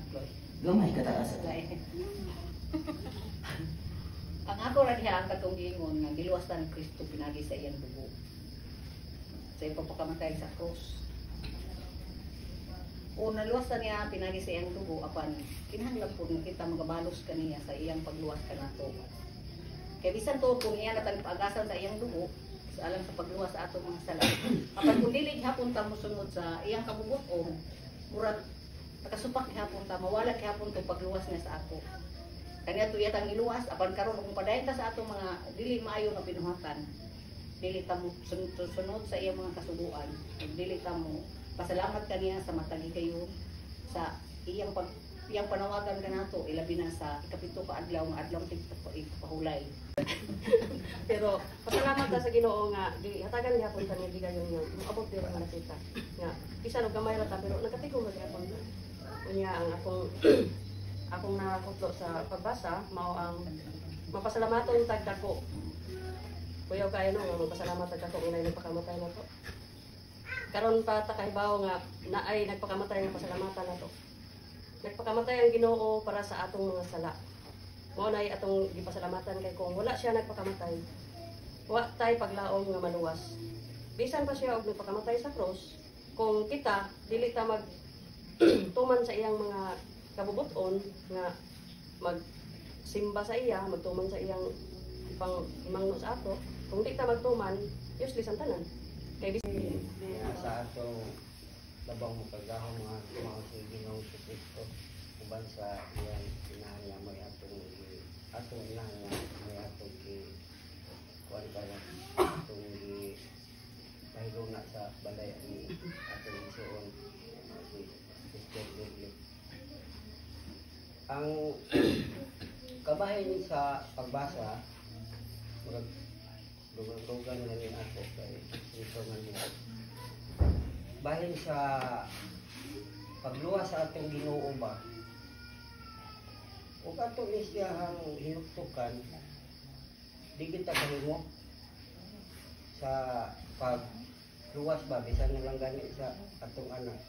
Gamay kataas. Ang ako ra diha ang katong giingon nga giluwas ta ng Kristo pinagi sa iyang dugo. Sa iyang pagpakamatay sa krus. O naluwas ta niya pinagi sa iyang dugo apan kinahanglan pud kita magabalos kaniya sa iyang pagluwas kanato. Kaya bisan to kung iya natang pag-agasan sa iyang dugo, alam sa pagluwas sa atong mga sala. Apan kung dili hapon gihapon ta mo sunod sa iyang kabubuton, murag nakasupak gihapon ta, mawala gihapon to pagluwas niya sa ato. Kanya to iyatang iluwas, apan karon kung padayon ta sa ato mga dili maayo nga binuhatan. Dili ta mo sunod sa iyang mga kasubuan. Dili ta mo pasalamat kaniya sa matagi kayo sa iyang panawagan kanato ilabi na sa ikapito ka adlaw nga adlaw tigpahulay. Pero pasalamat ta sa Ginoo nga di hatagan gyapon sa niya gayon nga moabot diri nga nakita. Nga bisan og gamay ra ta pero nagatigom ra gyapon. Unya ang akong nakakutlo sa pagbasa mao ang mapasalamaton tag dako. Kuyaw kayo no mapasalamat tag dako inay nagpakamatay nato. Karon pa ta kahibaw nga naay nagpakamatay nga pasalamatan nato. Nagpakamatay ang Ginoo para sa atong mga sala. Mao nay atong gipasalamatan kay kung wala siya nagpakamatay. Wa tay paglaom nga maluwas. Bisan pa siya og nagpakamatay sa cross, kung kita dili ta mag tuman sa iyang mga kabubuton nga magsimba sa iya, magtuman sa iyang imangno sa ato, kung di ta magtuman, useless ang tanan. Kay sa atong labang mo kagahong mga sa Ginoong Kristo uban sa iyang inahan may atong inahan may atong kuan kaya atong dahil na sa balay ang atong isuon si Christian Bibli. Ang kabahin sa pagbasa dugan na rin ako kay ito man niya. Bahin sa pagluwas sa atong Ginoo ba ug ato ni siyang hinuktukan di kita kahimo sa pagluwas ba bisan na lang gani sa atong anak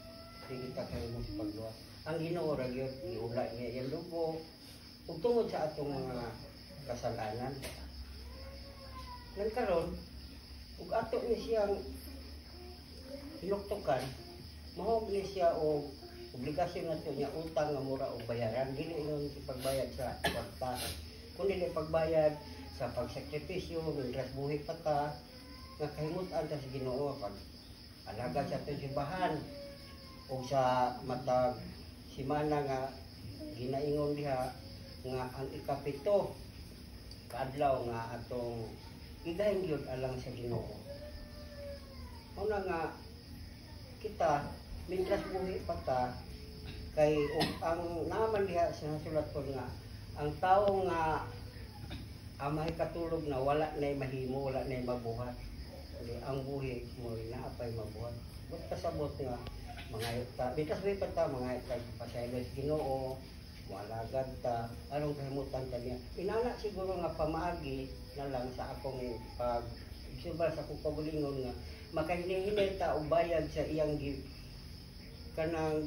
di kita kahimo sa pagluwas. Ang Ginoo ra gyud iula niya iyang dugo ug tungod sa atong mga kasalanan. Nagkaroon ug ato ni siyang hinuktukan mahog ni siya og obligasyon nato niya utang nga mura og bayaran dili nun pagbayad sa kwarta kundi pagbayad sa pagsakripisyo migras buhi pa ta nga kahimutan ta sa Ginoo pag alaga sa atong simbahan o sa matag simana nga ginaingon diha nga ang ikapito kaadlaw nga atong igahin gyud alang sa Ginoo. Una nga kita migras buhi pa ta kay ang naman diha sa nasulat ko nga ang tawo nga amay katulog na wala nay mahimo wala nay mabuhat ang buhi mo naapay mabuhat but kasabot nga mga ta bitas buhi pa ta mga pasaylo sa Ginoo walagad ta anong kahimutan ta niya inana siguro nga pamaagi na lang sa akong pag isubal sa akong pagalingon nga makahinay ta og bayad sa iyang kanang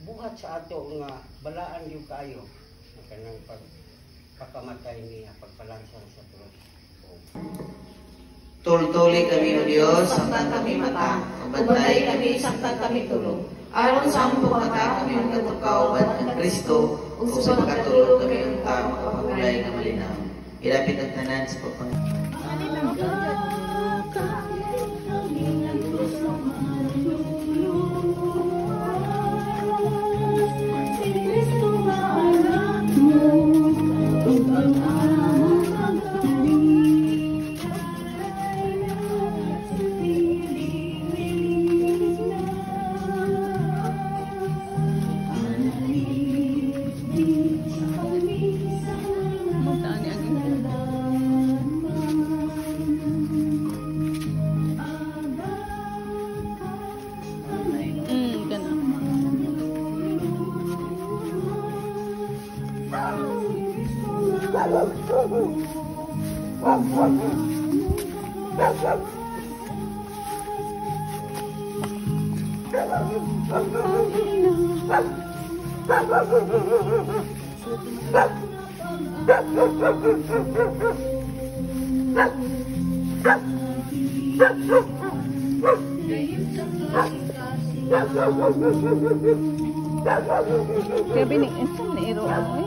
buhat sa ato nga balaan yung kayo kanang pagpakamatay niya pagpalansang sa cross. Tultuli kami o Diyos, saktan kami mata, magbantay kami, saktan kami tulog. Aron sa among pagmata kami ang katukaw at Kristo, ug sa pagkatulog kami ang tao makapagulay na malinaw. Ilapit ang tanan sa pagpanginoon. Gabi ni insam na iro ay.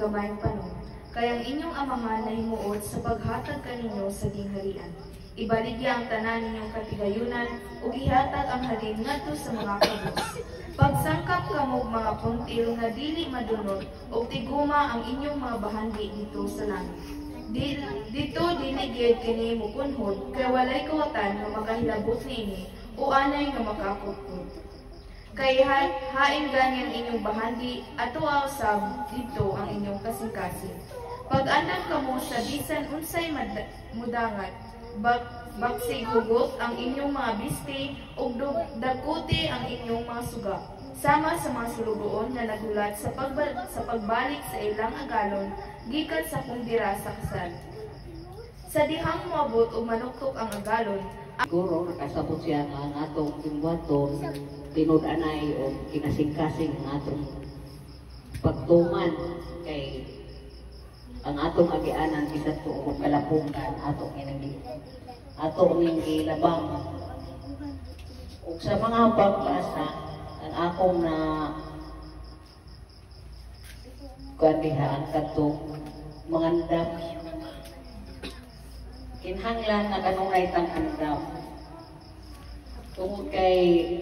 gamayng panon. Kaya ang inyong amahan na himuot sa paghatag kaninyo sa gingharian. Ibaligya ang tanan ninyong katigayunan ug ihatag ang halin ngadto sa mga kabus. Pagsangkap kamo mga puntil nga dili madunot ug tiguma ang inyong mga bahandi dito sa langit. Dito dili gyud kini mukunhod kay walay kawatan nga makahilabot niini o anay nga makakupod. Kay hain gani ang inyong bahandi ato usab dito ang inyong kasing-kasing. Pag-andan kamo sa bisan unsay mudangat, baksig hugot ang inyong mga biste ug dakuti ang inyong mga suga. Sama sa mga sulugoon na nagulat sa pagbalik sa ilang agalon gikan sa kundira sa kasal. Sa dihang moabot ug manuktok ang agalon, siguro nakasabot siya nga ang atong timbuhaton tinud-anay o kinasing-kasing ang atong pagtuman kay ang atong agianan isa to o kalapungan atong ning ilabang ug sa mga pagbasa ang akong na kandiha ang katong mangandam kinhanglan na kanunay tang andam tungod kay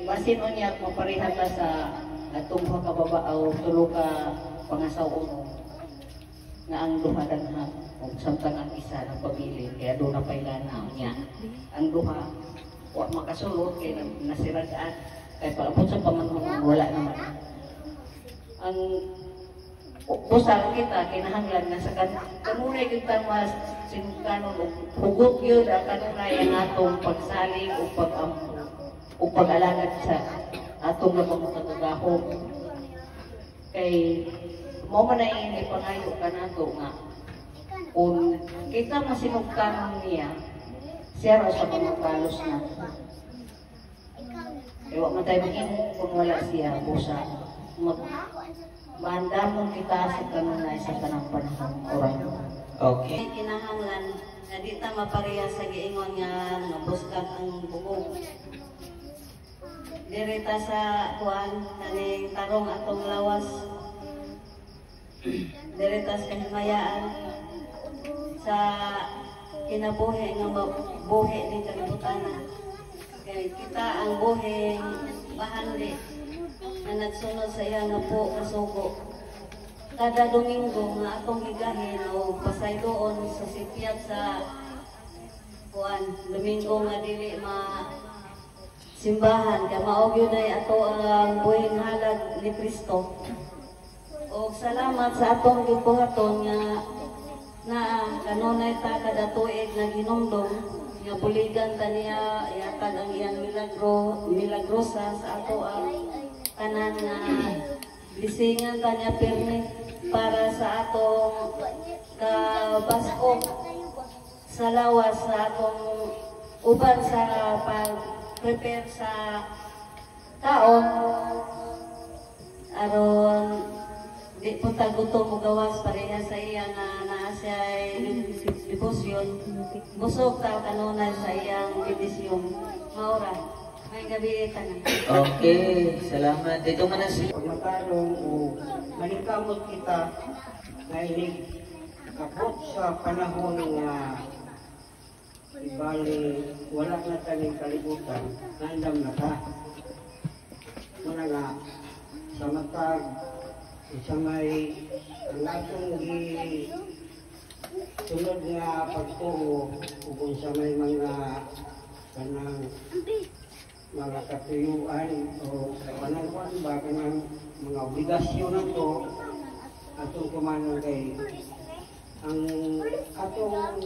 basin unya maparihata sa atong kababaaw tulo ka pangasawon nga ang duha danhag ug samtang ang isa ng pamilya kaya doon na pailana niya ang duha wa makasulod kay nasiragaan kay palapot sa pamanhon wala naman ang usang kita kinahanglan nga sa kanunay kita mas sinungkanon ug hugot gyud ang kanunay ang atong pagsalig ug pag-alagad sa atong napamutagahon kay mo man na ipangayo ka nato nga kung kita masinugkanon niya siya ra sa mga kalos na kaya wag man tayo mag-imo kung wala siya busa maandamon kita sa kanunay sa tanang panahon oray Okay. Kinahanglan na di ta mapareha sa giingon nga nabuskag ang bubong. Direta sa kuan kaning tarong atong lawas. Direta sa kahimayaan sa kinabuhi nga buhi ni kalibutan. Kay kita ang buhing bahandi na nagsunod sa iya nga po kasugo. Kada Domingo nga atong gigahin o pasayloon sa sipyat sa kuan Domingo nga dili simbahan kay mao gyud ay ato ang buhing halad ni Kristo. O salamat sa atong gibuhaton nga na kanunay ta kada tuig na hinumdum nga buligan ta niya ihatag ang iyang milagrosa sa ato ang tanan nga bisingan kanya pirmi para sa atong kabaskog sa lawas sa atong uban sa pag-prepare sa taon aron di punta gutom mo gawas pareha sa iya nga naa siya debosyon busog ta kanunay sa iyang bendisyon maura may gabi tanan. Okay, salamat. Dito man na si pagmatarong o manikamot kita na kapot sa panahon nga ibali wala na taning kalibutan nandam na ta muna nga sa matag isa may ang atong sunod nga pagturo kung sa may mga kanang mga katuyuan o panangkuan ba kanang mga obligasyon na to atong kumanon kay ang atong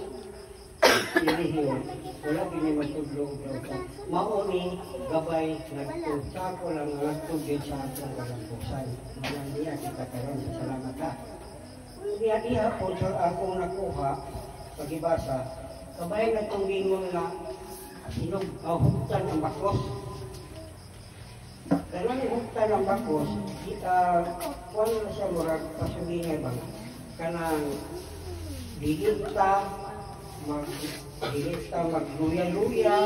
relihiyon wala gini matudlong mauni gabay nagtugsako lang nagtugid sa atong kalampusan malang niya kita karon sa salamat ka diya po sa akong nakuha pagibasa kabay na itong gingon na sinog huktan ang bakos. Kaya huktan ang bakos, kita kung na siya murag pasugingay ba? Kanang digita magluya-luya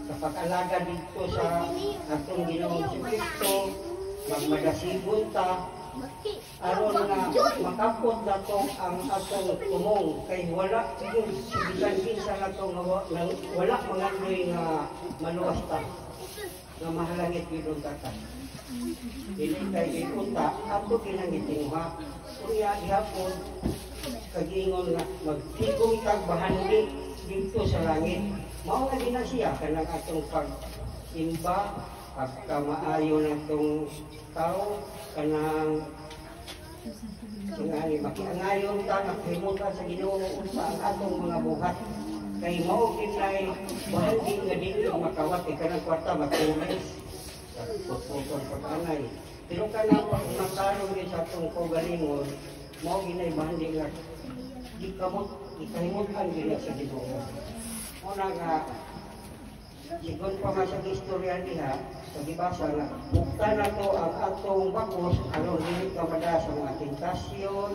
sa pag-alaga dito sa atong Ginoong si Kristo, magmadasigon ta, aron nga makapot nato ang atong tumong kay wala gyud bisan kinsa nato nga wala mangandoy nga maluwas ta nga mahalangit gyud ang tatak. Dili kay ipunta ato kinangitingha kuya gihapon kagingon nga magtigong tagbahandi dito sa langit. Mao nga din siya kanang atong pag-imba pagkamaayo natong tao kanang ngani makiangayon ta nakahimutan sa Ginoo unsa ang atong mga buhat kay mao kinay bahandi nga dili makawat kanang kwarta magtulis pagpupon pag-anay pero kanang pagmatarong din sa atong kaugalingon mao ginay bahandi nga di kamot ikahimutan gina sa Ginoo. Una nga sigon pa nga sa istorya niya sa gibasa nga buktan na to ang atong bakos aron dili ka mada sa mga tentasyon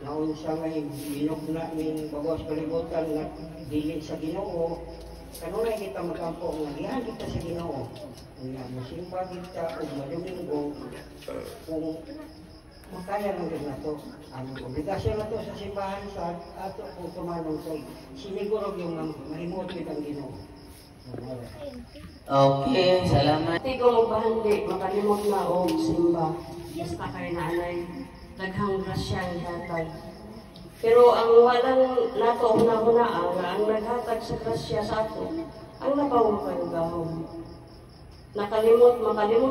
na unsa nga minugna ning bagos kalibutan nga dili sa Ginoo kanunay kita magampo nga diha kita sa Ginoo nga mosimba kita ug maduminggo kung makaya mo din nato ang obligasyon nato sa simbahan sa ato kung tumanong kay siniguro yung mahimot kitang Ginoo. Okay, salamat. Tigo mo bahandi, makalimot na o simba. Basta kay naanay, daghang grasya ang hatag. Pero ang walang nato una-una nga ang naghatag sa grasya sa ato, ang napawang gahom. Makalimot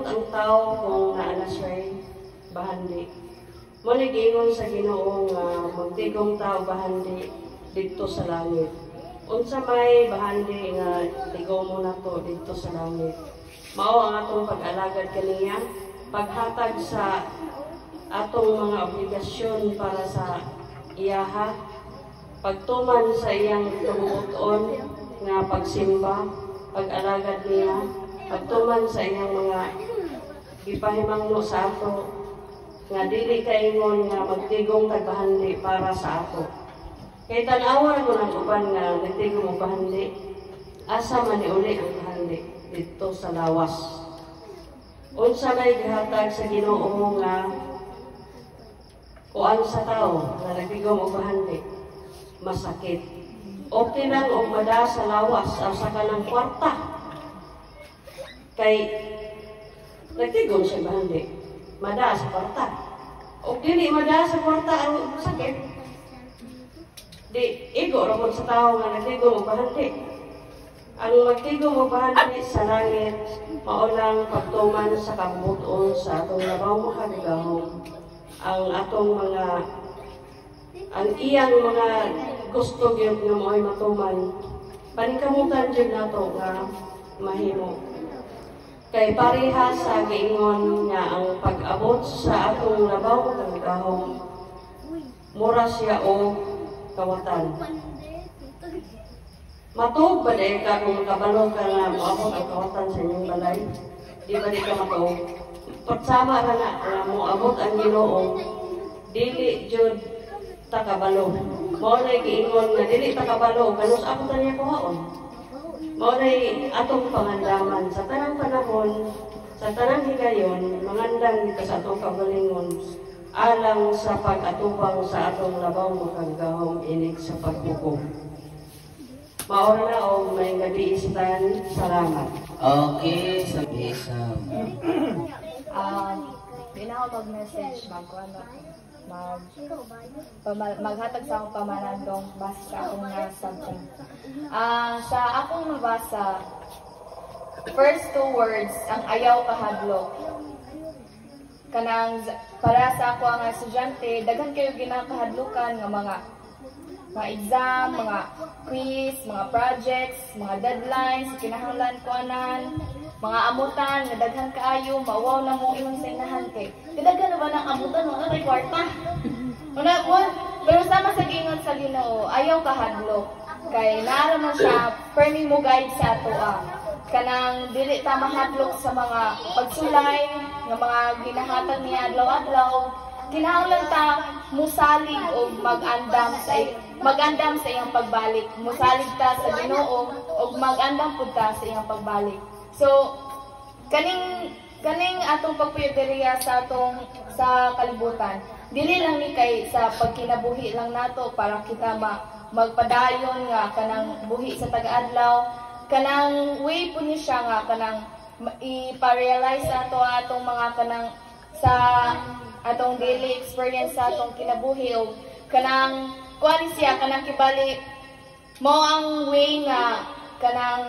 ang tao kung naana siya'y bahandi. Manigingon sa Ginoo nga magtigong tao bahandi dito sa langit. Unsa may bahandi nga tigo mo na to dito sa langit. Mao ang atong pag-alagad kaniya, paghatag sa atong mga obligasyon para sa iyaha, pagtuman sa iyang tumuton nga pagsimba, pag-alagad niya, pagtuman sa iyang mga ipahimangno sa ato nga dili kaingon nga magtigong tagbahandi para sa ato. Kay tanawan mo ng uban nga nagtigong mo bahandi, asa man uli ang bahandi dito sa lawas. Unsa may gihatag sa Ginoo nga kuan sa tao nga nagtigong mo bahandi, masakit. Okay lang og mada sa lawas asa ka ng kwarta. Kay nagtigong siya bahandi, mada sa kwarta. O dili mada sa kwarta ang sakit. Di, igo ramon sa tao nga nagtigo mo bahandi. Ang magtigo mo bahandi sa langit, maulang pagtuman sa kabuton sa atong labaw makagahom. Ang atong mga, ang iyang mga gusto gyud nga mo'y matuman, panikamutan gyud nato nga mahimo. Kay pareha sa giingon nga ang pag-abot sa atong labaw makagahom, mura siya o kawatan. Matuog ba dahil ka kung kabalo ka nga moabot ang kawatan sa inyong balay? Di ba di ka matuog? Pagsama ka na moabot ang Ginoo, dili jud takabalo. Mao na giingon nga dili takabalo, kanus ako ta niya kuhaon. Mao na atong pangandaman sa tanang panahon, sa tanang higayon, mangandam kita sa atong kagalingon. Alang sa pag-atubang sa atong labaw makagahom inig sa pagbuko. Maura na o may nabiistan, salamat. Okay, sa isang. Di na ako mag-message, maghatag sa akong pamanandong basta sa akong nasabtan. Sa akong nabasa, first 2 words, ang ayaw kahadlok. Kanang para sa ako ang estudyante, daghan kayo ginakahadlukan nga mga exam, mga quiz, mga projects, mga deadlines, kinahanglan ko anan, mga amutan, nga daghan kaayo, mawaw na mo imong sa inahan kay. Daghan na ba ng amutan, mga kay kwarta? Una po, pero sama sa gingon sa Ginoo, ayaw kahadlok. Kay naaraman siya, permi mo guide sa ato kanang dili ta mahadlok sa mga pagsulay nga mga ginahatag niya adlaw-adlaw. Kinahanglan ta musalig o magandam sa iyang pagbalik. Musalig ta sa Ginoo o magandam pud ta sa iyang pagbalik. So kaning Kaning atong pagpuyoderiya sa kalibutan. Dili lang ni kay sa pagkinabuhi lang nato para kita magpadayon nga kanang buhi sa taga-adlaw. Kanang way po ni siya nga kanang ipa-realize ato atong mga kanang sa atong daily experience sa atong kinabuhi o kanang kuan siya kanang kibali mo ang way nga kanang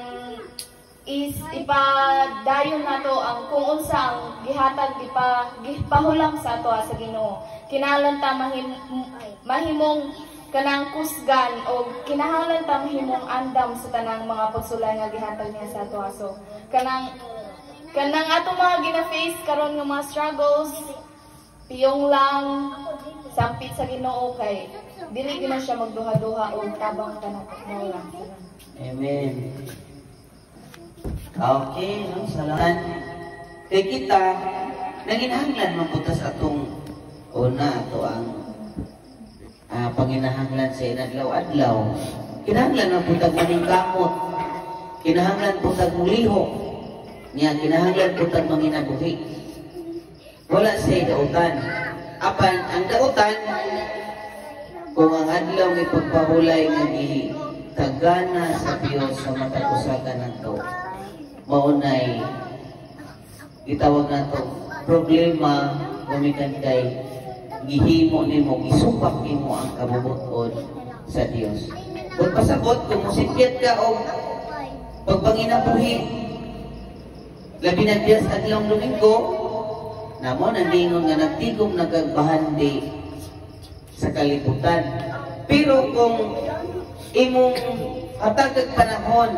is ipadayon nato ang kung unsa ang gihatag gipahulam sa ato sa Ginoo. Kinahanglan ta mahimong kanang kusgan o kinahanglan ta mahimong andam sa tanang mga pagsulay nga gihatag niya sa ato. So kanang atong mga gina-face karon nga mga struggles piyong lang sampit sa Ginoo kay dili gyud na siya magduha-duha o tabang tanan mo lang. Amen. Okay, no, salamat. Kay kita nanginahanglan maputas atong una ato ang panginahanglan sa inadlaw-adlaw. Kinahanglan maputag maningkamot. Kinahanglan putag muliho. Niya kinahanglan putag manginabuhi. Wala say dautan. Apan ang dautan kung ang adlaw may pagpahulay nga gitagana sa Dios sa matag usa ka nato. Maunay gitawag nato problema gumikan kay gihimo nimo gisupak nimo ang kabubuton sa Dios. Kung pasabot kung musikyat ka og pagpanginabuhi labi na Dios adlaw Domingo namo nandingon nga nagtigom nagagbahandi sa kalibutan. Pero kung imong hatagag panahon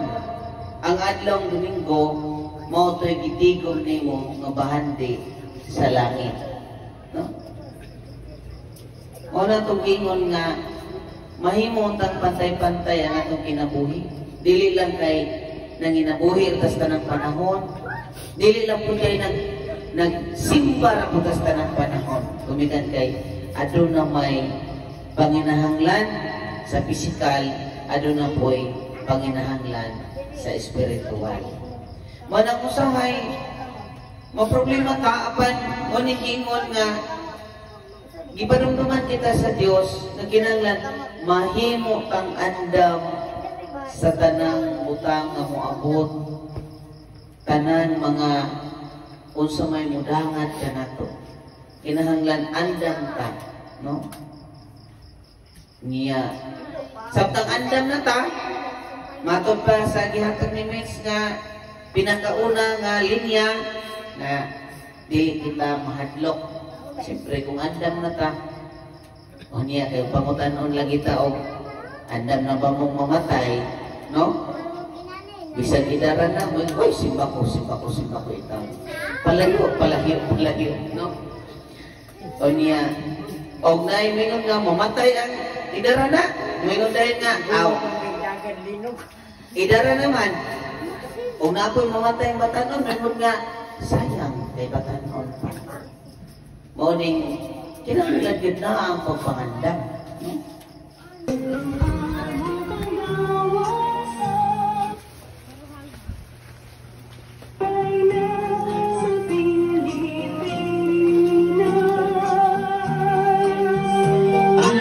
ang adlaw Domingo mao toy gitigom nimo nga bahandi sa langit, no? Wala itong ingon nga mahimo tang pantay-pantay ang atong kinabuhi. Dili lang kay nanginabuhi tas tanang panahon. Dili lang po kay nagsimba ra po tas tanang panahon. Kumikan kay aduna may panginahanglan sa pisikal, aduna po'y panginahanglan sa espiritual. Manang usahay maproblema ka apan o ingon nga gipadumduman kita sa Dios nga kinahanglan mahimo kang andam sa tanang butang nga moabot tanan mga unsa may mudangat kanato. Kinahanglan andam ta, no? Niya sabtang andam na ta matod pa sa gihatag ni Mix nga pinakauna nga linya na dili kita mahadlok. Siyempre kung andam na ta o niya kayo pangutanon lagi ta og andam na ba mong mamatay, no? Bisag idara na mo, oy simba ko itaw. Palahiyo, no? O niya og naay mingon nga mamatay ang idara na, mingon dahil nga aw idara naman o napoy mamatay ang batanon, mingon nga sayang kay batanon. Morning, kinahanglan yun na ang pagpangandam. Ang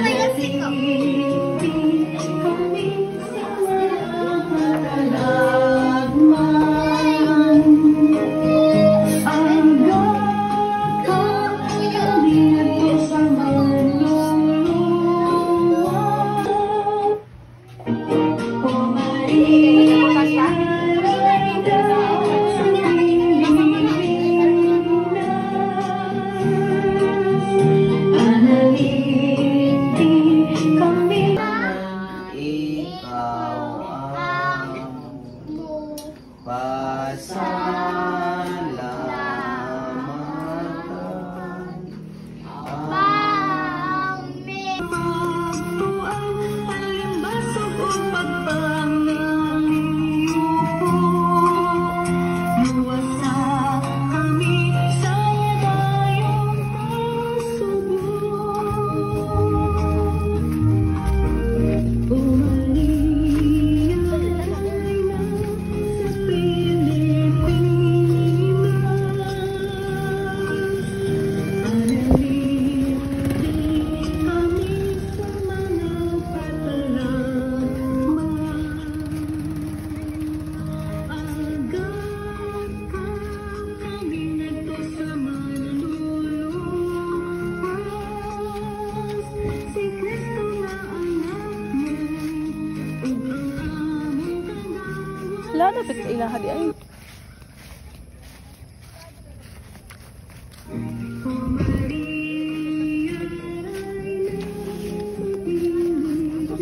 dapat sa ilaha di ay.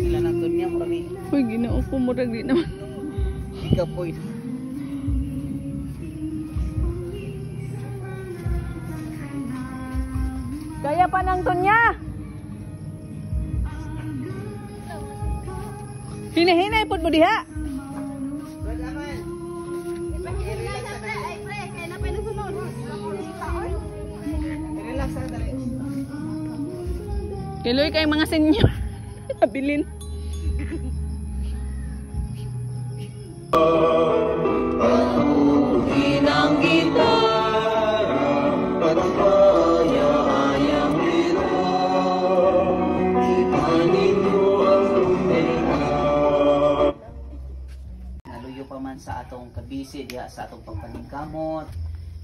Sila nandun niya kami. Uy, ginoo ko murag di naman. Ikaw po ito. Kaya pa ng tunya. Hinahinay pud mo diha. Kiloy kay mga senyor. Nabilin. Patuhin ang gitara at kaya-ayang biro. Ipanin mo ang lumena. Naluyo pa man sa atong kabisi diha sa atong pagpaningkamot,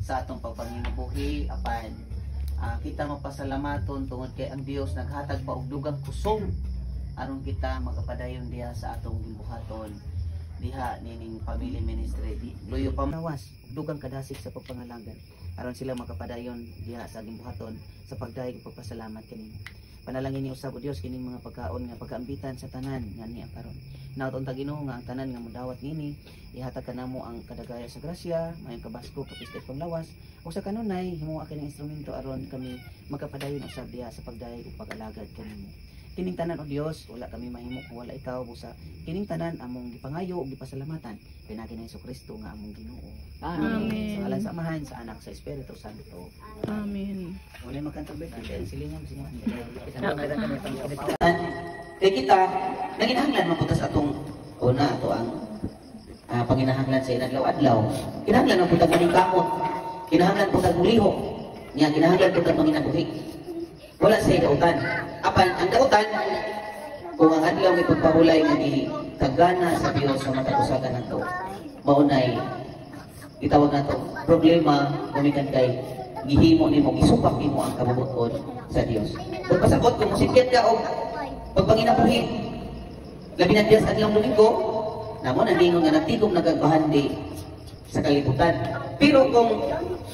sa atong pagpanginabuhi apan kita mapasalamaton tungod kay ang Dios naghatag pa og dugang kusog aron kita magapadayon diha sa atong gimbuhaton diha nining family ministry. Luyo pa nawas dugang kadasig sa pagpangalagan aron sila makapadayon diha sa gimbuhaton sa pagdayeg ug pagpasalamat kanimo. Panalangin ni usab o Dios kining mga pagkaon nga pagaambitan sa tanan nga niya karon. Naoton ta Ginoo nga ang tanan nga modawat nini ihatag kanamo ang kadagaya sa grasya, mayong kabasko kapistet panglawas o sa kanunay himuha kini instrumento aron kami magkapadayon usab diha sa pagdayeg ug pag-alagad kanimo. Kining tanan o Dios wala kami mahimo kung wala ikaw busa kining tanan among gipangayo ug gipasalamatan pinagi ni Jesucristo nga among Ginoo. Amen. Sa ngalan sa Amahan, sa Anak, sa Espiritu Santo. Amen. Wala magkantabay ang silingan mo kay kita naginahanglan maputas atong una ato ang panginahanglan sa inadlaw-adlaw. Kinahanglan ang putag maning kamot. Kinahanglan putag muliho. Niya kinahanglan putag manginabuhi. Wala sa dautan. Apan ang dautan kung ang adlaw may pagpahulay nga dili kagana sa Dios sa matag usagan nato. Maunay itawag nato problema kumikan kay gihimo nimo gisupak nimo ang kabubuton sa Dios. Kung pasabot kung musikit ka og pagpanginabuhi labi na Dios adlaw Domingo namo nandingon nga nagtigom nagagahandi sa kalibutan. Pero kung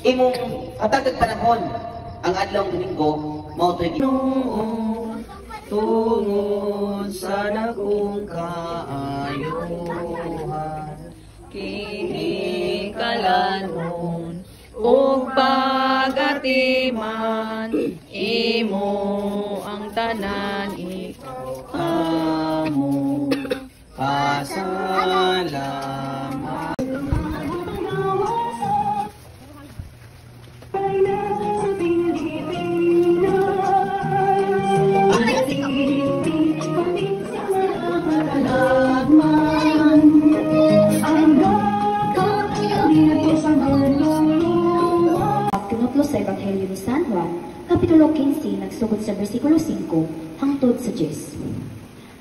imong hatag panahon ang adlaw Domingo mao toy tungod sa dakong kaayuhan Kini kalanon ug pagatiman imo ang tanan amo pasalamat. Tinutlo sa Ebanghelyo ni San Juan, Kapitulo 15, nagsugod sa versikulo 5, hangtod sa 10.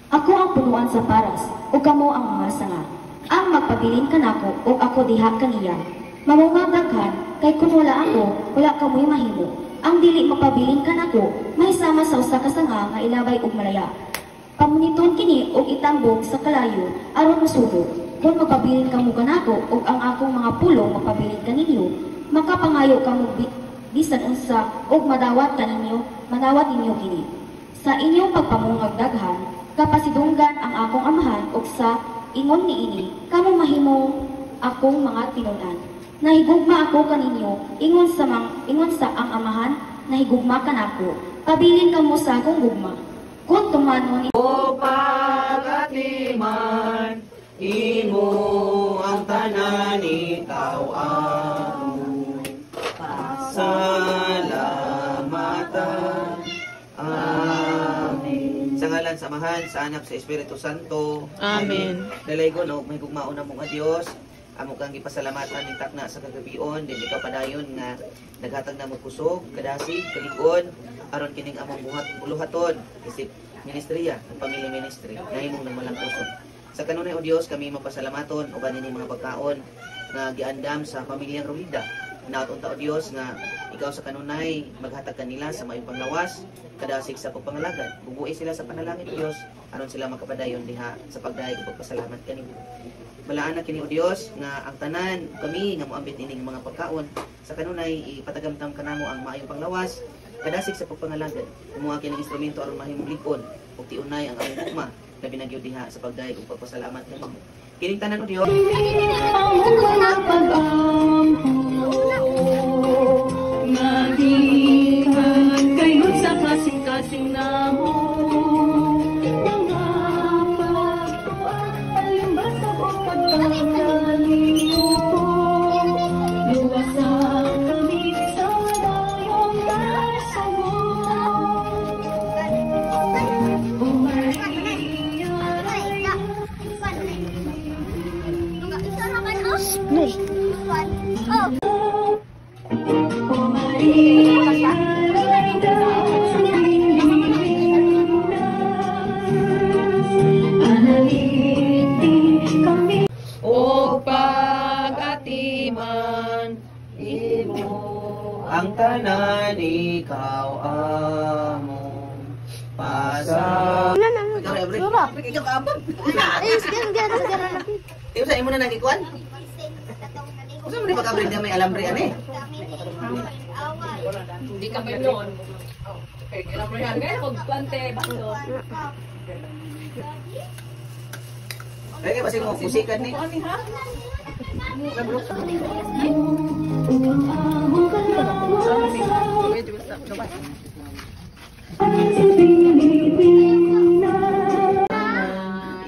Ako ang punuan sa paras, o kamo ang mga sanga. Ang magpabilin ka nako, o ako diha kaniya. Mamumagdaghan, kay kung wala ako, wala kamoy mahimo. Ang dili mapabilin ka nako, may sama sa usa ka sanga nga ilabay og malaya. Pamuniton kini og itambog sa kalayo aron masugo. Kung magpabilin kamo kanako og ang akong mga pulong mapabilin kaninyo, makapangayo kamo bisan unsa og madawat ninyo kini. Sa inyong pagpamungag daghan, kapasidunggan ang akong amahan og sa ingon niini kamo mahimo akong mga tinun-an. Nahigugma ako kaninyo ingon sa ang amahan nahigugma kanako. Pabilin kamo sa akong gugma. Kung tumano ni O pagatiman imo ang tanan ikaw ang pasalamatan. Amen. Sa ngalan sa Amahan, sa Anak, sa Espiritu Santo. Amen. Dalaygon og may gugmaon na mong Dios. Amo kang gipasalamatan ning takna sa kagabion din ikaw padayon nga naghatag na mo kusog, kadasig, kaligon aron kining among buhaton isip ministeriya, ang pamilya ministry nahimong namalang kusog. Sa kanunay o Dios kami mapasalamaton uban ini mga pagkaon nga giandam sa pamilyang Ruida. Naoton ta o Dios nga ikaw sa kanunay maghatag kanila sa maayong panglawas, kadasig sa pagpangalagad. Bubuhi sila sa panalangin o Dios aron sila makapadayon diha sa pagdayeg ug pagpasalamat kanimo. Balaan na kini o Dios nga ang tanan kami nga moambit ining mga pagkaon sa kanunay ipatagamtam kanamo ang maayong panglawas kadasig sa pagpangalagad kumuha kini instrumento aron mahimong likod ug tiunay ang among hukma labi na gyud diha sa pagdayeg ug pagpasalamat kanimo. Kining tanan o Dios. Nagihan kayo sa kasing-kasing namo. Ang tanan ikaw amo pasang Sura. Ikaw kaabot. Tiyo sa imo na nagikuan? Usa mo ni pagkabrid may alambre ani? Hindi ka ba noon? Okay, alambre yan. Kaya magplante baso. Kaya kasi mo musikan ni.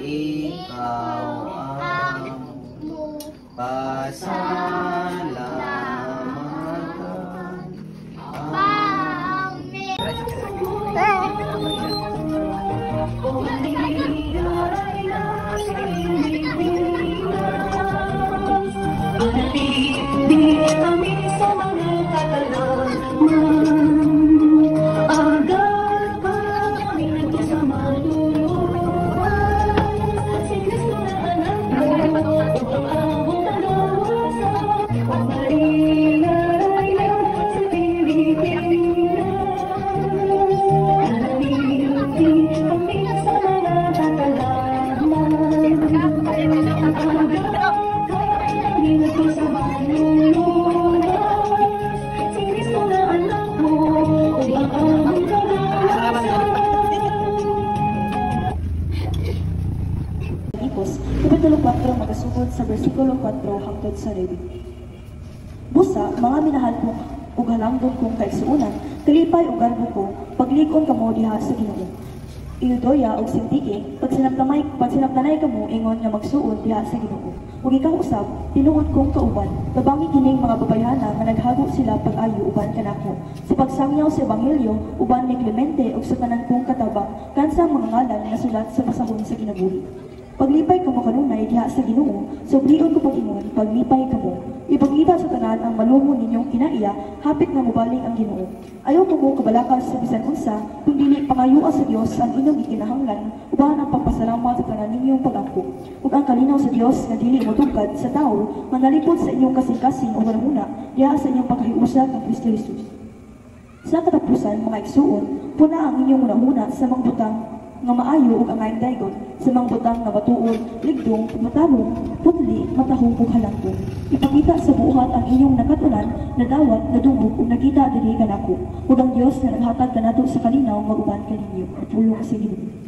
Ikaw ang pasalamatan. Kapitulo 4 magasugod sa bersikulo 4 hangtod sa 9. Busa, mga minahal ko ug halangdon kong kaigsuunan, kalipay ug garbo ko, paglig-on kamo diha sa Ginoo. Euodia ug Sintike, pagsinaptanay kamo ingon nga magsuon diha sa Ginoo. Ug ikaw usab, tinuod kong kauban, babangi kining mga babayhana nga naghago sila pag-ayo uban kanako. Sa pagsangyaw sa ebanghelyo uban ni Clemente ug sa tanan kong katabang kansa mga ngalan nga sulat sa pasahon sa kinabuhi. Paglipay kamo kanunay diha sa Ginoo, sublion ko pag-ingon, paglipay kamo. Ipakita sa tanan ang malumon ninyong kinaiya, hapit nga mobaling ang Ginoo. Ayaw ko kabalakas sa bisan unsa, kung dili pangayua sa Dios ang inyong ikinahanglan, ubahan ang pagpasalamat sa tanan ninyong pag-angko. Ug ang kalinaw sa Dios nga dili motugkad sa tawo, manalipod sa inyong kasing-kasing o ganahuna, diha sa inyong pagkahiusap kang Kristo Jesus. Sa katapusan, mga igsuon, puna ang inyong unahuna sa mga butang nga maayo ug angayng daygon sa mga butang nga batuon, ligdong, matabong, putli, matahong ug halangdong. Ipakita sa buhat ang inyong nakatunan, nadawat, nadungog ug nakita diri kanako. Ug ang Dios nga naghatag kanato sa kalinaw maguban kaninyo. Pulong sa Ginoo.